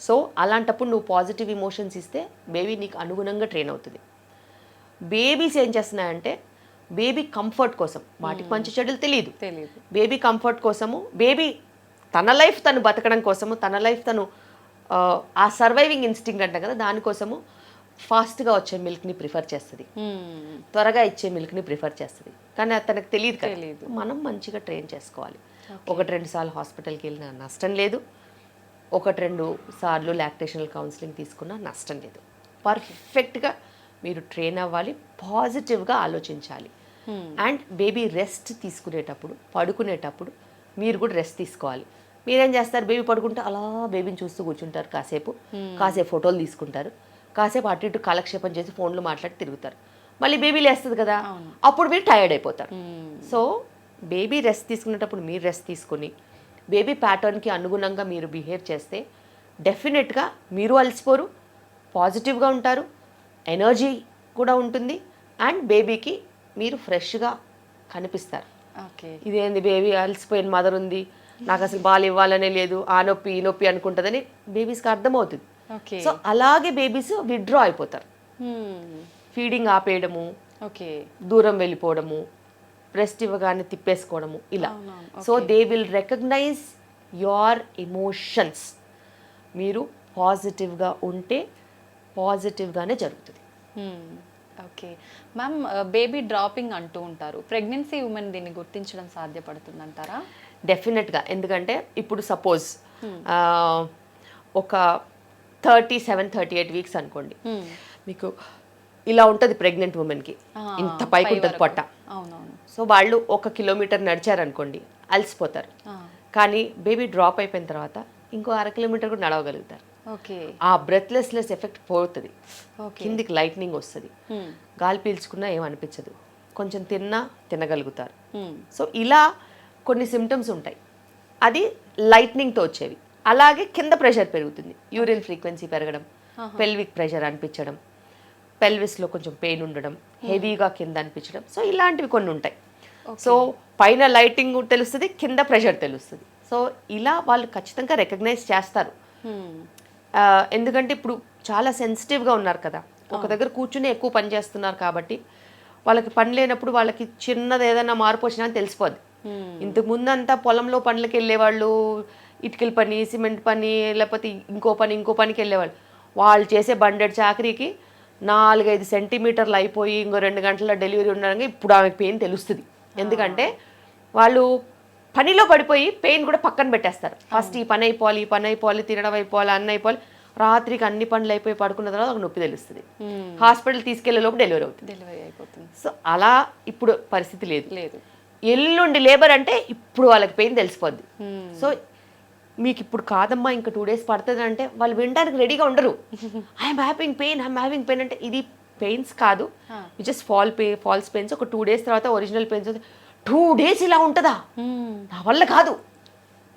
Speaker 2: So అలాంటప్పుడు నువ్వు పాజిటివ్ ఇమోషన్స్ ఇస్తే బేబీ నీకు అనుగుణంగా ట్రైన్ అవుతుంది. బేబీస్ ఏం చేస్తున్నాయంటే బేబీ కంఫర్ట్ కోసం, వాటికి మంచి చెడులు తెలియదు, బేబీ కంఫర్ట్ కోసము, బేబీ తన లైఫ్ తను బతకడం కోసము, తన లైఫ్ తను ఆ సర్వైవింగ్ ఇన్స్టింక్ట్ అంటాం కదా, దానికోసము ఫాస్ట్గా వచ్చే మిల్క్ని ప్రిఫర్ చేస్తుంది, త్వరగా ఇచ్చే మిల్క్ని ప్రిఫర్ చేస్తుంది. కానీ అది తనకు తెలియదు కదా. మనం మంచిగా ట్రైన్ చేసుకోవాలి. 1-2 సార్లు హాస్పిటల్కి వెళ్ళినా నష్టం లేదు, 1-2 సార్లు లాక్టేషనల్ కౌన్సిలింగ్ తీసుకున్నా నష్టం లేదు. పర్ఫెక్ట్గా మీరు ట్రైన్ అవ్వాలి, పాజిటివ్గా ఆలోచించాలి. అండ్ బేబీ రెస్ట్ తీసుకునేటప్పుడు, పడుకునేటప్పుడు మీరు కూడా రెస్ట్ తీసుకోవాలి. మీరేం చేస్తారు, బేబీ పడుకుంటే అలా బేబీని చూస్తూ కూర్చుంటారు, కాసేపు ఫోటోలు తీసుకుంటారు, కాసేపు అటు ఇటు కాలక్షేపం చేసి ఫోన్లో మాట్లాడి తిరుగుతారు. మళ్ళీ బేబీ లేస్తుంది కదా, అప్పుడు మీరు టైర్డ్ అయిపోతారు. సో బేబీ రెస్ట్ తీసుకునేటప్పుడు మీరు రెస్ట్ తీసుకుని బేబీ ప్యాటర్న్కి అనుగుణంగా మీరు బిహేవ్ చేస్తే డెఫినెట్గా మీరు అలసిపోరు, పాజిటివ్గా ఉంటారు, ఎనర్జీ కూడా ఉంటుంది. అండ్ బేబీకి మీరు ఫ్రెష్గా కనిపిస్తారు. ఇదేంది బేబీ అలసిపోయిన మదర్ ఉంది, నాకు అసలు బాల్ ఇవ్వాలనే లేదు, ఆ నొప్పి ఈ నొప్పి అనుకుంటుందని బేబీస్కి అర్థమవుతుంది. సో అలాగే బేబీస్ విత్డ్రా అయిపోతారు. ఫీడింగ్ ఆపేయడము, దూరం వెళ్ళిపోవడము, బ్రెస్ట్ ఇవ్వగానే తిప్పేసుకోవడము, ఇలా. So they will recognise your emotions. మీరు పాజిటివ్గా ఉంటే పాజిటివ్గానే జరుగుతుంది.
Speaker 1: ఓకే మ్యామ్, బేబీ డ్రాపింగ్ అంటూ ఉంటారు, ప్రెగ్నెన్సీ ఉమెన్ దీన్ని గుర్తించడం సాధ్యపడుతుందంటారా?
Speaker 2: డెఫినెట్గా. ఎందుకంటే ఇప్పుడు సపోజ్ ఒక 37-38 వీక్స్ అనుకోండి, మీకు ఇలా ఉంటుంది ప్రెగ్నెంట్ ఉమెన్కి, ఇంత పైకి ఉంటుంది పొట్ట. సో వాళ్ళు 1 కిలోమీటర్ నడిచారనుకోండి అలసిపోతారు, కానీ బేబీ డ్రాప్ అయిపోయిన తర్వాత ఇంకో 1/2 కిలోమీటర్ కూడా నడవగలుగుతారు. ఆ బ్రెత్లెస్నెస్ ఎఫెక్ట్ పోతుంది, కిందికి లైట్నింగ్ వస్తుంది, గాలి పీల్చుకున్నా ఏమనిపించదు, కొంచెం తినగలుగుతారు. సో ఇలా కొన్ని సిమ్టమ్స్ ఉంటాయి, అది లైట్నింగ్తో వచ్చేవి. అలాగే కింద ప్రెషర్ పెరుగుతుంది, యూరిన్ ఫ్రీక్వెన్సీ పెరగడం, పెల్విక్ ప్రెషర్ అనిపించడం, పెల్విస్లో కొంచెం పెయిన్ ఉండడం, హెవీగా కింద అనిపించడం. సో ఇలాంటివి కొన్ని ఉంటాయి. సో పైన లైటింగ్ తెలుస్తుంది, కింద ప్రెషర్ తెలుస్తుంది. సో ఇలా వాళ్ళు ఖచ్చితంగా రికగ్నైజ్ చేస్తారు. ఎందుకంటే ఇప్పుడు చాలా సెన్సిటివ్గా ఉన్నారు కదా, ఒక దగ్గర కూర్చుని ఎక్కువ పని చేస్తున్నారు కాబట్టి వాళ్ళకి పని లేనప్పుడు వాళ్ళకి చిన్నది ఏదైనా మార్పు వచ్చినా తెలిసిపోద్ది. ఇంతకు ముందు అంతా పొలంలో పనులకు వెళ్ళేవాళ్ళు, ఇటుకల పని, సిమెంట్ పని, లేకపోతే ఇంకో పనికి వెళ్ళేవాళ్ళు. వాళ్ళు చేసే బండెడ్ చాకరీకి 4-5 సెంటీమీటర్లు అయిపోయి ఇంకో 2 గంటల డెలివరీ ఉండగా ఇప్పుడు ఆమెకు పెయిన్ తెలుస్తుంది. ఎందుకంటే వాళ్ళు పనిలో పడిపోయి పెయిన్ కూడా పక్కన పెట్టేస్తారు. ఫస్ట్ ఈ పని అయిపోవాలి, తినడం అయిపోవాలి, అన్న అయిపోవాలి, రాత్రికి అన్ని పనులు అయిపోయి పడుకున్న తర్వాత ఒక నొప్పి తెలుస్తుంది. హాస్పిటల్ తీసుకెళ్లే లోపు డెలివరీ అయిపోతుంది. సో అలా ఇప్పుడు పరిస్థితి లేదు. ఎల్లుండి లేబర్ అంటే ఇప్పుడు వాళ్ళకి పెయిన్ తెలిసిపోద్ది. సో మీకు ఇప్పుడు కాదమ్మా ఇంకా 2 days పడుతుంది అంటే వాళ్ళు వినడానికి రెడీగా ఉండరు. ఐఎమ్ హ్యావింగ్ పెయిన్ అంటే ఇది పెయిన్స్ కాదు, జస్ట్ ఫాల్స్ పెయిన్స్. ఒక 2 days తర్వాత ఒరిజినల్ పెయిన్స్. 2 days ఇలా ఉంటుందా, నా వల్ల కాదు,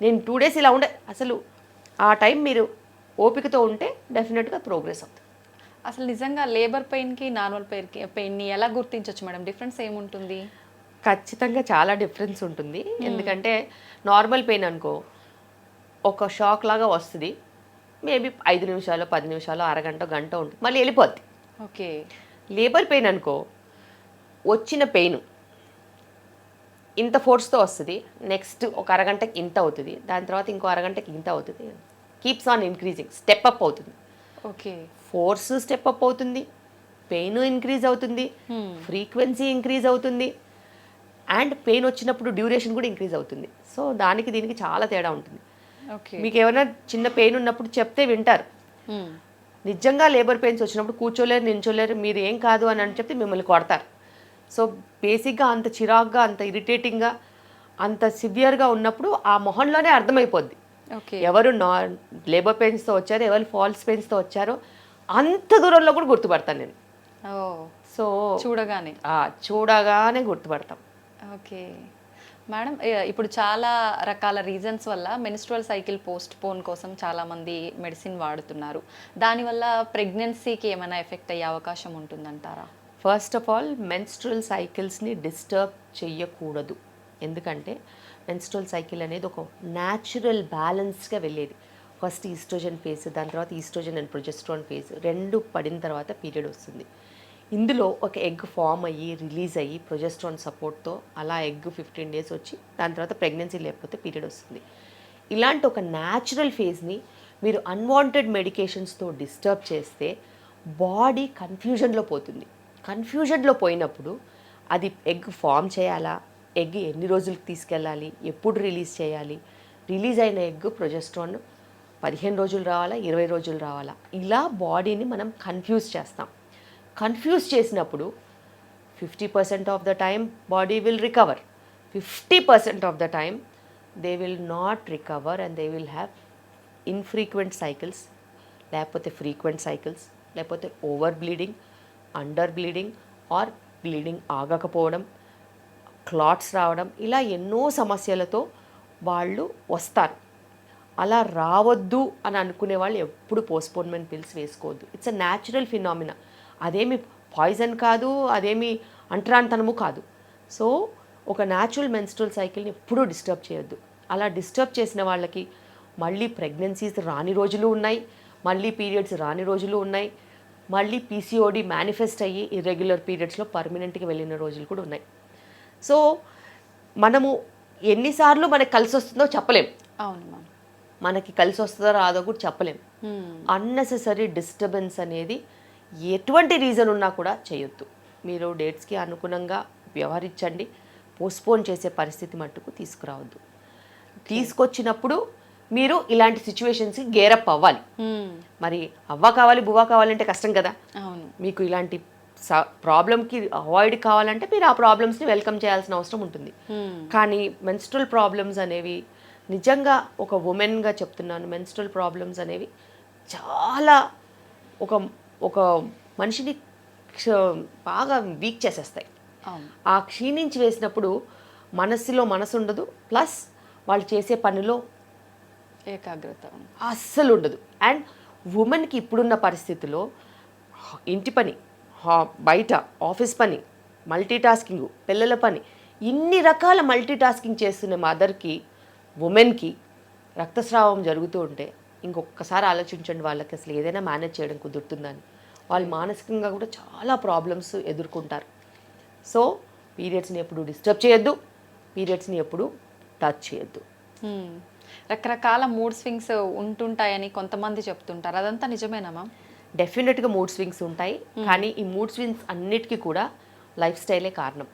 Speaker 2: నేను 2 days ఇలా ఉండే. అసలు ఆ టైం మీరు ఓపికతో ఉంటే డెఫినెట్గా ప్రోగ్రెస్ అవుతుంది.
Speaker 1: అసలు నిజంగా లేబర్ పెయిన్కి నార్మల్ పెయిన్ని ఎలా గుర్తించవచ్చు మేడం? డిఫరెన్స్ ఏముంటుంది?
Speaker 2: ఖచ్చితంగా చాలా డిఫరెన్స్ ఉంటుంది. ఎందుకంటే నార్మల్ పెయిన్ అనుకో ఒక షాక్ లాగా వస్తుంది, మేబీ 5 నిమిషాలు 10 నిమిషాలు అరగంట గంట ఉంటుంది, మళ్ళీ వెళ్ళిపోద్ది.
Speaker 1: ఓకే.
Speaker 2: లేబర్ పెయిన్ అనుకో వచ్చిన పెయిన్ ఇంత ఫోర్స్తో వస్తుంది, నెక్స్ట్ ఒక అరగంటకి ఇంత అవుతుంది, దాని తర్వాత ఇంకో అరగంటకి ఇంత అవుతుంది, keeps on increasing, step up అవుతుంది.
Speaker 1: ఓకే.
Speaker 2: ఫోర్స్ స్టెప్ అప్ అవుతుంది, పెయిన్ ఇంక్రీజ్ అవుతుంది, ఫ్రీక్వెన్సీ ఇంక్రీజ్ అవుతుంది, అండ్ పెయిన్ వచ్చినప్పుడు డ్యూరేషన్ కూడా ఇంక్రీజ్ అవుతుంది. సో దానికి దీనికి చాలా తేడా ఉంటుంది.
Speaker 1: ఓకే.
Speaker 2: మీకు ఏమైనా చిన్న పెయిన్ ఉన్నప్పుడు చెప్తే వింటారు. నిజంగా లేబర్ పెయిన్స్ వచ్చినప్పుడు కూర్చోలేరు, నించోలేరు, మీరు ఏం కాదు అని చెప్తే మిమ్మల్ని కొడతారు. సో బేసిక్గా అంత చిరాగ్గా, అంత ఇరిటేటింగ్గా, అంత సివియర్గా ఉన్నప్పుడు ఆ మొహంలోనే అర్థమైపోద్ది
Speaker 1: ఓకే.
Speaker 2: ఎవరు లేబర్ పెయిన్స్తో వచ్చారో, ఎవరు ఫాల్స్ పెయిన్స్తో వచ్చారో అంత దూరంలో కూడా గుర్తుపడతాను నేను.
Speaker 1: ఓ.
Speaker 2: సో చూడగానే గుర్తుపడతాం.
Speaker 1: ఓకే మేడం, ఇప్పుడు చాలా రకాల రీజన్స్ వల్ల మెన్స్ట్రువల్ సైకిల్ పోస్ట్ పోన్ కోసం చాలామంది మెడిసిన్ వాడుతున్నారు. దానివల్ల ప్రెగ్నెన్సీకి ఏమైనా ఎఫెక్ట్ అయ్యే అవకాశం ఉంటుందంటారా?
Speaker 2: ఫస్ట్ ఆఫ్ ఆల్ మెన్స్ట్రువల్ సైకిల్స్ని డిస్టర్బ్ చెయ్యకూడదు. ఎందుకంటే మెన్స్ట్రువల్ సైకిల్ అనేది ఒక న్యాచురల్ బ్యాలెన్స్గా వెళ్ళేది. ఫస్ట్ ఈస్ట్రోజన్ ఫేజ్, దాని తర్వాత ఈస్ట్రోజన్ అండ్ ప్రొజెస్ట్రాన్ ఫేజ్ రెండు పడిన తర్వాత పీరియడ్ వస్తుంది. ఇందులో ఒక ఎగ్ ఫామ్ అయ్యి రిలీజ్ అయ్యి ప్రొజెస్ట్రాన్ సపోర్ట్తో అలా ఎగ్ 15 డేస్ వచ్చి దాని తర్వాత ప్రెగ్నెన్సీ లేకపోతే పీరియడ్ వస్తుంది. ఇలాంటి ఒక న్యాచురల్ ఫేజ్ని మీరు అన్వాంటెడ్ మెడికేషన్స్తో డిస్టర్బ్ చేస్తే బాడీ కన్ఫ్యూజన్లో పోతుంది. కన్ఫ్యూజన్లో పోయినప్పుడు అది ఎగ్ ఫామ్ చేయాలా, ఎగ్ ఎన్ని రోజులకు తీసుకెళ్ళాలి, ఎప్పుడు రిలీజ్ చేయాలి, రిలీజ్ అయిన ఎగ్ ప్రొజెస్ట్రాన్ 15 రోజులు రావాలా, 20 రోజులు రావాలా, ఇలా బాడీని మనం కన్ఫ్యూజ్ చేస్తాం. కన్ఫ్యూజ్ చేసినప్పుడు 50% of the time body will recover, 50% of the time they will not recover and they will have infrequent cycles, లేకపోతే ఫ్రీక్వెంట్ సైకిల్స్, లేకపోతే over bleeding, under bleeding or bleeding ఆగకపోవడం, క్లాట్స్ రావడం, ఇలా ఎన్నో సమస్యలతో వాళ్ళు వస్తారు. అలా రావద్దు అని అనుకునే వాళ్ళు ఎప్పుడు పోస్ట్పోన్మెంట్ పిల్స్ వేసుకోవద్దు. It's a natural phenomena. అదేమి పాయిజన్ కాదు, అదేమి అంటరానితనము కాదు. సో ఒక న్యాచురల్ మెన్స్ట్రువల్ సైకిల్ని ఎప్పుడూ డిస్టర్బ్ చేయొద్దు. అలా డిస్టర్బ్ చేసిన వాళ్ళకి మళ్ళీ ప్రెగ్నెన్సీస్ రాని రోజులు ఉన్నాయి, మళ్ళీ పీరియడ్స్ రాని రోజులు ఉన్నాయి, మళ్ళీ పీసీఓడి మేనిఫెస్ట్ అయ్యి ఇర్రెగ్యులర్ పీరియడ్స్లో పర్మనెంట్గా వెళ్ళిన రోజులు కూడా ఉన్నాయి. సో మనము ఎన్నిసార్లు మనకి కలిసి వస్తుందో చెప్పలేం.
Speaker 1: అవును మ్యామ్.
Speaker 2: మనకి కలిసి వస్తుందో రాదో కూడా చెప్పలేం. అన్నెసెసరీ డిస్టర్బెన్స్ అనేది ఎటువంటి రీజన్ ఉన్నా కూడా చేయొద్దు. మీరు డేట్స్కి అనుగుణంగా వ్యవహరించండి. పోస్ట్పోన్ చేసే పరిస్థితి మట్టుకు తీసుకురావద్దు. తీసుకొచ్చినప్పుడు మీరు ఇలాంటి సిచ్యువేషన్స్కి గేరప్ అవ్వాలి. మరి అవ్వ కావాలి బువ్వ కావాలంటే కష్టం కదా.
Speaker 1: అవును. మీకు
Speaker 2: మీకు ఇలాంటి ప్రాబ్లంకి అవాయిడ్ కావాలంటే మీరు ఆ ప్రాబ్లమ్స్ని వెల్కమ్ చేయాల్సిన అవసరం ఉంటుంది. కానీ మెన్స్ట్రువల్ ప్రాబ్లమ్స్ అనేవి నిజంగా ఒక ఉమెన్గా చెప్తున్నాను, మెన్స్ట్రువల్ ప్రాబ్లమ్స్ అనేవి చాలా ఒక ఒక మనిషిని బాగా వీక్ చేసేస్తాయి. ఆ క్షీణించి వేసినప్పుడు మనస్సులో మనసు ఉండదు, ప్లస్ వాళ్ళు చేసే పనిలో
Speaker 1: ఏకాగ్రత
Speaker 2: అస్సలు ఉండదు. అండ్ ఉమెన్కి ఇప్పుడున్న పరిస్థితిలో ఇంటి పని, బయట ఆఫీస్ పని, మల్టీ టాస్కింగ్, పిల్లల పని, ఇన్ని రకాల మల్టీ టాస్కింగ్ చేస్తున్న మదర్కి, ఉమెన్కి రక్తస్రావం జరుగుతూ ఉంటే ఇంకొకసారి ఆలోచించండి, వాళ్ళకి అసలు ఏదైనా మేనేజ్ చేయడం కుదురుతుందని. వాళ్ళు మానసికంగా కూడా చాలా ప్రాబ్లమ్స్ ఎదుర్కొంటారు. సో పీరియడ్స్ని ఎప్పుడు డిస్టర్బ్ చేయొద్దు, పీరియడ్స్ని ఎప్పుడు టచ్ చేయొద్దు.
Speaker 1: రకరకాల మూడ్ స్వింగ్స్ ఉంటుంటాయని కొంతమంది చెప్తుంటారు, అదంతా నిజమేనా మ్యామ్?
Speaker 2: డెఫినెట్గా మూడ్ స్వింగ్స్ ఉంటాయి, కానీ ఈ మూడ్ స్వింగ్స్ అన్నిటికీ కూడా లైఫ్ స్టైలే కారణం.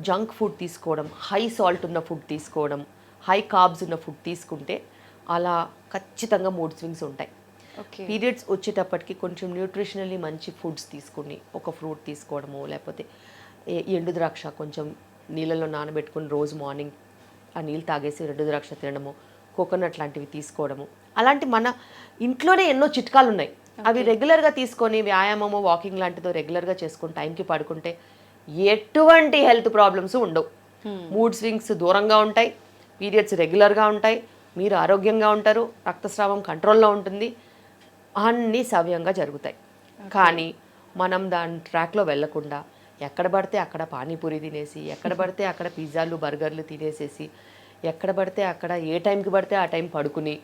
Speaker 2: జంక్ ఫుడ్ తీసుకోవడం, హై సాల్ట్ ఉన్న ఫుడ్ తీసుకోవడం, హై కార్బ్స్ ఉన్న ఫుడ్ తీసుకుంటే అలా ఖచ్చితంగా మూడ్ స్వింగ్స్ ఉంటాయి. పీరియడ్స్ వచ్చేటప్పటికి కొంచెం న్యూట్రిషనల్లీ మంచి ఫుడ్స్ తీసుకుని, ఒక ఫ్రూట్ తీసుకోవడము, లేకపోతే ఎండు ద్రాక్ష కొంచెం నీళ్ళలో నానబెట్టుకుని రోజు మార్నింగ్ ఆ నీళ్ళు తాగేసి ఎండు ద్రాక్ష తినడము, కోకోనట్ లాంటివి తీసుకోవడము, అలాంటి మన ఇంట్లోనే ఎన్నో చిట్కాలు ఉన్నాయి. అవి రెగ్యులర్గా తీసుకొని వ్యాయామము, వాకింగ్ లాంటిదో రెగ్యులర్గా చేసుకొని టైంకి పడుకుంటే ఎటువంటి హెల్త్ ప్రాబ్లమ్స్ ఉండవు. మూడ్ స్వింగ్స్ దూరంగా ఉంటాయి, పీరియడ్స్ రెగ్యులర్గా ఉంటాయి, మీరు ఆరోగ్యంగా ఉంటారు, రక్తస్రావం కంట్రోల్లో ఉంటుంది, అన్నీ సవ్యంగా జరుగుతాయి. కానీ మనం దాని ట్రాక్లో వెళ్ళకుండా ఎక్కడ పడితే అక్కడ పానీపూరి తినేసి, ఎక్కడ పడితే అక్కడ పిజ్జాలు బర్గర్లు తినేసేసి, ఎక్కడ పడితే అక్కడ ఏ టైంకి పడితే ఆ టైం పడుకుని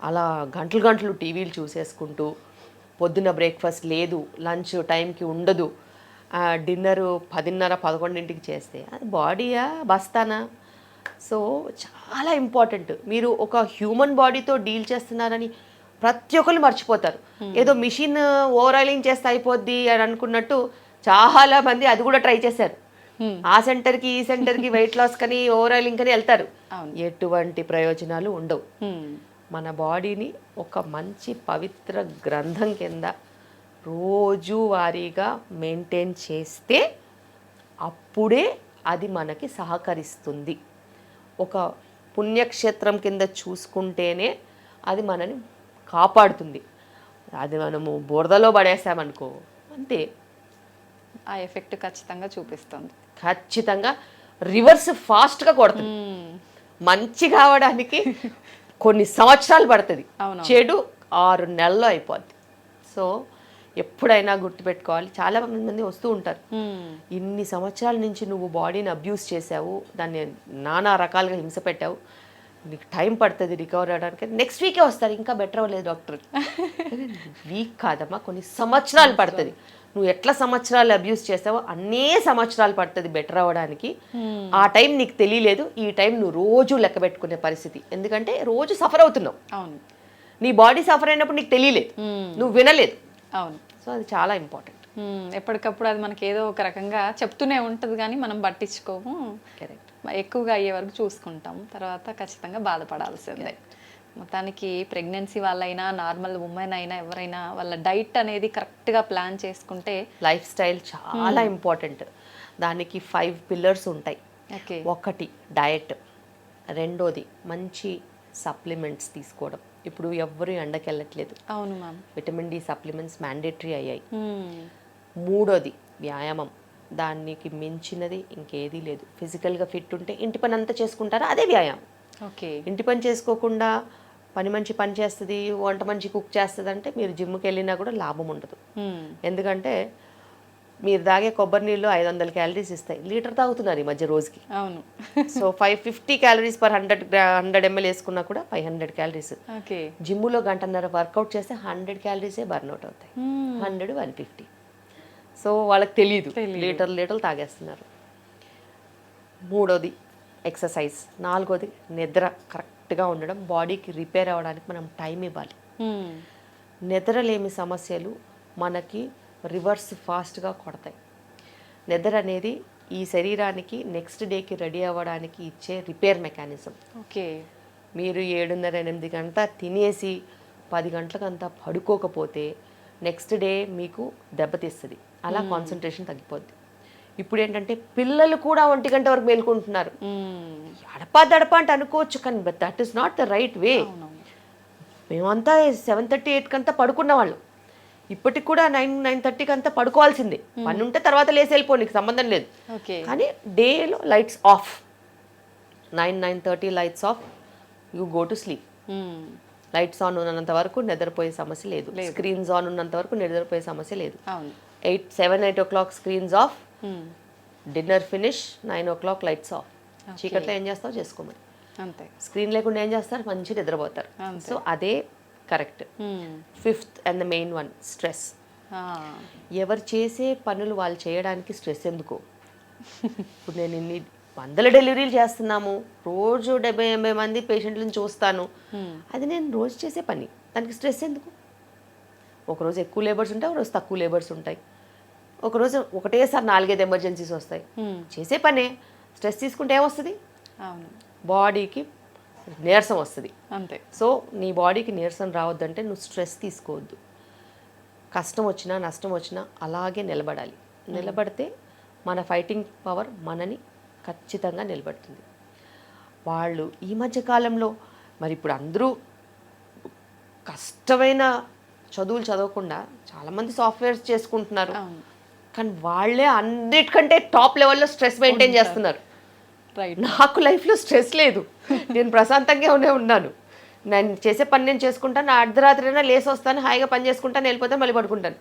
Speaker 2: అలా గంటలు గంటలు టీవీలు చూసేసుకుంటూ పొద్దున్న బ్రేక్ఫాస్ట్ లేదు, లంచ్ టైంకి ఉండదు, డిన్నరు 10:30-11ంటికి చేస్తే అది బాడీయా బస్తానా? సో చాలా ఇంపార్టెంట్. మీరు ఒక హ్యూమన్ బాడీతో డీల్ చేస్తున్నారని ప్రతి ఒక్కరు మర్చిపోతారు. ఏదో మిషన్ ఓవర్ ఆయిలింగ్ చేస్తే అయిపోద్ది అని అనుకున్నట్టు చాలా మంది అది కూడా ట్రై చేశారు. ఆ సెంటర్కి ఈ సెంటర్కి వెయిట్ లాస్ కని ఓవర్ ఆయిలింగ్ కని వెళ్తారు. ఎటువంటి ప్రయోజనాలు ఉండవు. మన బాడీని ఒక మంచి పవిత్ర గ్రంథం కింద రోజువారీగా మెయింటైన్ చేస్తే అప్పుడే అది మనకి సహకరిస్తుంది. ఒక పుణ్యక్షేత్రం కింద చూసుకుంటేనే అది మనని కాపాడుతుంది. అది మనము బురదలో పడేసామనుకో అంతే,
Speaker 1: ఆ ఎఫెక్ట్ ఖచ్చితంగా చూపిస్తుంది.
Speaker 2: ఖచ్చితంగా రివర్స్ ఫాస్ట్గా కొడుతుంది. మంచి కావడానికి కొన్ని సంవత్సరాలు పడుతుంది, చెడు 6 నెలల్లో అయిపోద్ది. సో ఎప్పుడైనా గుర్తుపెట్టుకోవాలి. చాలా మంది వస్తూ ఉంటారు, ఇన్ని సంవత్సరాల నుంచి నువ్వు బాడీని అబ్యూస్ చేసావు, దాన్ని నానా రకాలుగా హింస పెట్టావు, నీకు టైం పడుతుంది రికవర్ అవ్వడానికి. నెక్స్ట్ వీకే వస్తారు, ఇంకా బెటర్ అవ్వలేదు డాక్టర్. వీక్ కాదమ్మా, కొన్ని సంవత్సరాలు పడుతుంది. నువ్వు ఎట్లా సంవత్సరాలు అబ్యూస్ చేసావో అన్నే సంవత్సరాలు పడుతుంది బెటర్ అవ్వడానికి. ఆ టైం నీకు తెలియలేదు, ఈ టైం నువ్వు రోజు లెక్క పెట్టుకునే పరిస్థితి. ఎందుకంటే రోజు సఫర్ అవుతున్నావు.
Speaker 1: అవును,
Speaker 2: నీ బాడీ సఫర్ అయినప్పుడు నీకు తెలియలేదు, నువ్వు వినలేదు.
Speaker 1: అవును.
Speaker 2: సో అది చాలా ఇంపార్టెంట్.
Speaker 1: ఎప్పటికప్పుడు అది మనకి ఏదో ఒక రకంగా చెప్తూనే ఉంటుంది, కానీ మనం పట్టించుకోము.
Speaker 2: కరెక్ట్.
Speaker 1: ఎక్కువగా అయ్యే వరకు చూసుకుంటాం, తర్వాత ఖచ్చితంగా బాధపడాల్సిందే. మొత్తానికి ప్రెగ్నెన్సీ వాళ్ళైనా నార్మల్ ఉమెన్ అయినా ఎవరైనా వాళ్ళ డైట్ అనేది కరెక్ట్గా ప్లాన్ చేసుకుంటే,
Speaker 2: లైఫ్ స్టైల్ చాలా ఇంపార్టెంట్. దానికి 5 పిల్లర్స్ ఉంటాయి.
Speaker 1: ఓకే.
Speaker 2: ఒకటి డయట్, రెండోది మంచి సప్లిమెంట్స్ తీసుకోవడం. ఇప్పుడు ఎవ్వరు ఎండకి వెళ్ళట్లేదు.
Speaker 1: అవును ma'am.
Speaker 2: Vitamin D supplements mandatory అయ్యాయి. మూడోది వ్యాయామం, దానికి మించినది ఇంకేదీ లేదు. ఫిజికల్గా ఫిట్ ఉంటే ఇంటి పని అంతా చేసుకుంటారా, అదే వ్యాయామం.
Speaker 1: ఓకే.
Speaker 2: ఇంటి పని చేసుకోకుండా పని మంచి పని చేస్తుంది, వంట మంచి కుక్ చేస్తుంది అంటే మీరు జిమ్కి వెళ్ళినా కూడా లాభం ఉండదు. ఎందుకంటే మీరు తాగే కొబ్బరి నీళ్ళు 500 క్యాలరీస్ ఇస్తాయి, లీటర్ తాగుతున్నారు ఈ మధ్య రోజుకి.
Speaker 1: అవును.
Speaker 2: సో 550 క్యాలరీస్ పర్ 100 ml వేసుకున్నా కూడా 500 క్యాలరీస్.
Speaker 1: ఓకే.
Speaker 2: జిమ్ములో 1.5 గంట వర్కౌట్ చేస్తే 100 క్యాలరీసే బర్న్అవుట్ అవుతాయి. 100, 150. సో వాళ్ళకి తెలియదు, లీటర్లు తాగేస్తున్నారు. మూడోది ఎక్సర్సైజ్. నాలుగోది నిద్ర కరెక్ట్గా ఉండడం. బాడీకి రిపేర్ అవ్వడానికి మనం టైం ఇవ్వాలి. నిద్రలేమి సమస్యలు మనకి రివర్స్ ఫాస్ట్గా కొడతాయి. నిద్ర అనేది ఈ శరీరానికి నెక్స్ట్ డేకి రెడీ అవ్వడానికి ఇచ్చే రిపేర్ మెకానిజం.
Speaker 1: ఓకే.
Speaker 2: మీరు 7:30-8 గంట తినేసి 10 గంటలకంతా పడుకోకపోతే నెక్స్ట్ డే మీకు దెబ్బతీస్తుంది. అలా కాన్సన్ట్రేషన్ తగ్గిపోద్ది. ఇప్పుడు ఏంటంటే పిల్లలు కూడా 1 గంట వరకు మేల్కొంటున్నారు. దడప అంటే అనుకోవచ్చు, కానీ that is not the right way. మేమంతా 7:30-8 కంతా పడుకున్న వాళ్ళు. ఇప్పటికి కూడా 9-9:30 అంతా పడుకోవాల్సిందే. పని ఉంటే తర్వాత లేసి వెళ్ళిపో, నీకు సంబంధం లేదు. కానీ డేలో lights off, 9-9:30 lights off, you go to sleep. Lights on ఉన్నంత వరకు నిద్రపోయే సమస్య లేదు. స్క్రీన్స్ ఆన్ ఉన్నంత వరకు నిద్రపోయే సమస్య లేదు. 7-8 o'clock screens of, dinner finish, 9 o'clock lights off. చీకట్లో ఏం చేస్తావు చేసుకోమని.
Speaker 1: అంతే.
Speaker 2: స్క్రీన్ లేకుండా ఏం చేస్తారు, మంచి నిద్రపోతారు. సో అదే correct. 5th and the main one, stress. ఎవరు చేసే పనులు వాళ్ళు చేయడానికి స్ట్రెస్ ఎందుకు? ఇప్పుడు నేను ఇన్ని 100 డెలివరీలు చేస్తున్నాము, రోజు 70-80 మంది పేషెంట్లను చూస్తాను, అది నేను రోజు చేసే పని, దానికి స్ట్రెస్ ఎందుకు? ఒకరోజు ఎక్కువ లేబర్స్ ఉంటాయి, ఒకరోజు తక్కువ లేబర్స్ ఉంటాయి, ఒకరోజు ఒకటేసారి 4-5 ఎమర్జెన్సీస్ వస్తాయి. చేసే పనే. స్ట్రెస్ తీసుకుంటే ఏమొస్తుంది? బాడీకి నీరసం వస్తుంది.
Speaker 1: అంతే.
Speaker 2: సో నీ బాడీకి నీరసం రావద్దంటే నువ్వు స్ట్రెస్ తీసుకోవద్దు. కష్టం వచ్చినా నష్టం వచ్చినా అలాగే నిలబడాలి. నిలబడితే మన ఫైటింగ్ పవర్ మనని ఖచ్చితంగా నిలబడుతుంది. వాళ్ళు ఈ మధ్య కాలంలో మరి ఇప్పుడు అందరూ కష్టమైన చదువులు చదవకుండా చాలామంది సాఫ్ట్వేర్స్ చేసుకుంటున్నారు, కానీ వాళ్ళే అన్నిటికంటే టాప్ లెవెల్లో స్ట్రెస్ మెయింటైన్ చేస్తున్నారు. నాకు లైఫ్లో స్ట్రెస్ లేదు, నేను ప్రశాంతంగా ఉన్నాను. నేను చేసే పని నేను చేసుకుంటాను, అర్ధరాత్రి అయినా లేసి వస్తాను, హాయిగా పని చేసుకుంటాను, వెళ్ళిపోతాను, మళ్ళీ పడుకుంటాను.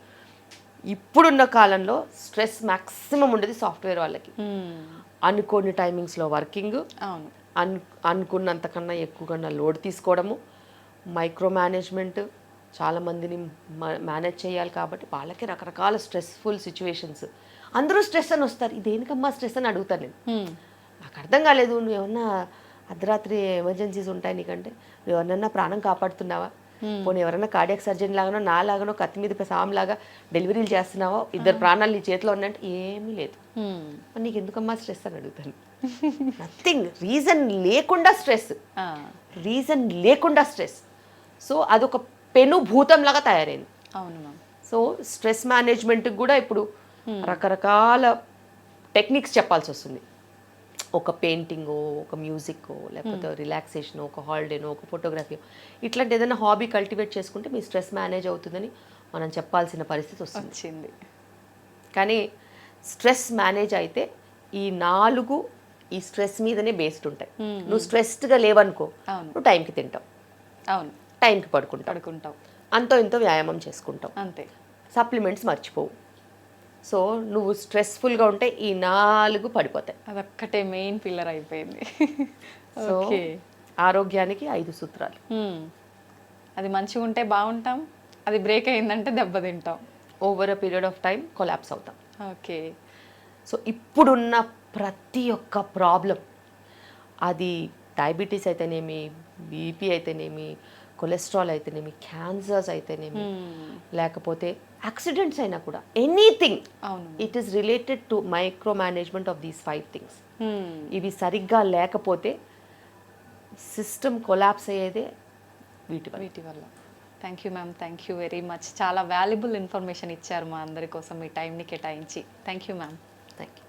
Speaker 2: ఇప్పుడున్న కాలంలో స్ట్రెస్ మ్యాక్సిమం ఉండేది సాఫ్ట్వేర్ వాళ్ళకి.
Speaker 1: Hmm.
Speaker 2: అనుకోని టైమింగ్స్లో వర్కింగ్,
Speaker 1: అవును.
Speaker 2: అనుకున్నంతకన్నా ఎక్కువగా లోడ్ తీసుకోవడము, మైక్రో మేనేజ్మెంట్, చాలామందిని మేనేజ్ చేయాలి కాబట్టి వాళ్ళకి రకరకాల స్ట్రెస్ఫుల్ సిచ్యువేషన్స్. అందరూ స్ట్రెస్ అని వస్తారు, ఇదేనికమ్మా స్ట్రెస్ అని అడుగుతాను నేను.
Speaker 1: Hmm.
Speaker 2: నాకు అర్థం కాలేదు, నువ్వు ఏమన్నా అర్ధరాత్రి ఎమర్జెన్సీస్ ఉంటాయి నీకంటే, నువ్వు ఎవరినన్నా ప్రాణం కాపాడుతున్నావా? పోనీ ఎవరైనా కార్డియాక్ సర్జన్ లాగానో నాలాగానో కత్తి మీద సాంలాగా డెలివరీలు చేస్తున్నావా? ఇద్దరు ప్రాణాలు నీ చేతిలో ఉన్నట్టు ఏమీ లేదు.
Speaker 1: Hmm.
Speaker 2: మరి నీకు ఎందుకమ్మా స్ట్రెస్ అని అడుగుతాను. నథింగ్, రీజన్ లేకుండా స్ట్రెస్,
Speaker 1: Ah.
Speaker 2: రీజన్ లేకుండా స్ట్రెస్. సో అదొక పెనుభూతంలాగా తయారైంది.
Speaker 1: అవును మ్యామ్.
Speaker 2: సో స్ట్రెస్ మేనేజ్మెంట్కి కూడా ఇప్పుడు రకరకాల టెక్నిక్స్ చెప్పాల్సి వస్తుంది. ఒక పెయింటింగో, ఒక మ్యూజిక్కో, లేకపోతే రిలాక్సేషనో, ఒక హాలిడేనో, ఒక ఫోటోగ్రఫీ, ఇట్లాంటి ఏదైనా హాబీ కల్టివేట్ చేసుకుంటే మీ స్ట్రెస్ మేనేజ్ అవుతుందని మనం చెప్పాల్సిన పరిస్థితి వస్తుంది.
Speaker 1: వచ్చింది.
Speaker 2: కానీ స్ట్రెస్ మేనేజ్ అయితే ఈ 4 ఈ స్ట్రెస్ మీదనే బేస్డ్ ఉంటాయి. నువ్వు స్ట్రెస్డ్గా లేవనుకో,
Speaker 1: అవును.
Speaker 2: నువ్వు టైంకి తింటావు,
Speaker 1: అవును.
Speaker 2: టైంకి పడుకుంటావు,
Speaker 1: పడుకుంటాం
Speaker 2: అంతో ఇంతో వ్యాయామం చేసుకుంటావు,
Speaker 1: అంతే.
Speaker 2: సప్లిమెంట్స్ మర్చిపోవు. సో నువ్వు స్ట్రెస్ఫుల్గా ఉంటే ఈ 4 పడిపోతాయి.
Speaker 1: అదొక్కటే మెయిన్ పిల్లర్ అయిపోయింది.
Speaker 2: So
Speaker 1: okay.
Speaker 2: ఆరోగ్యానికి 5 సూత్రాలు.
Speaker 1: అది మంచిగా ఉంటే బాగుంటాం, అది బ్రేక్ అయిందంటే దెబ్బతింటాం.
Speaker 2: Over a period of time collapse అవుతాం.
Speaker 1: ఓకే.
Speaker 2: సో ఇప్పుడున్న ప్రతి ఒక్క ప్రాబ్లం, అది డయాబెటీస్ అయితేనేమి, బీపీ అయితేనేమి, కొలెస్ట్రాల్ అయితేనేమి, క్యాన్సర్స్ అయితేనేమి, లేకపోతే యాక్సిడెంట్స్ అయినా కూడా, ఎనీథింగ్,
Speaker 1: అవును.
Speaker 2: It is related to micro management of these 5 things.
Speaker 1: Hmm.
Speaker 2: ఇవి సరిగ్గా లేకపోతే సిస్టమ్ కొలాప్స్ అయ్యేదే వీటి వల్ల.
Speaker 1: వీటి వల్ల. Thank you ma'am, thank you very much. చాలా వాల్యుబుల్ ఇన్ఫర్మేషన్ ఇచ్చారు మా అందరి కోసం, మీ టైంని కేటాయించి. Thank you ma'am.
Speaker 2: Thank you.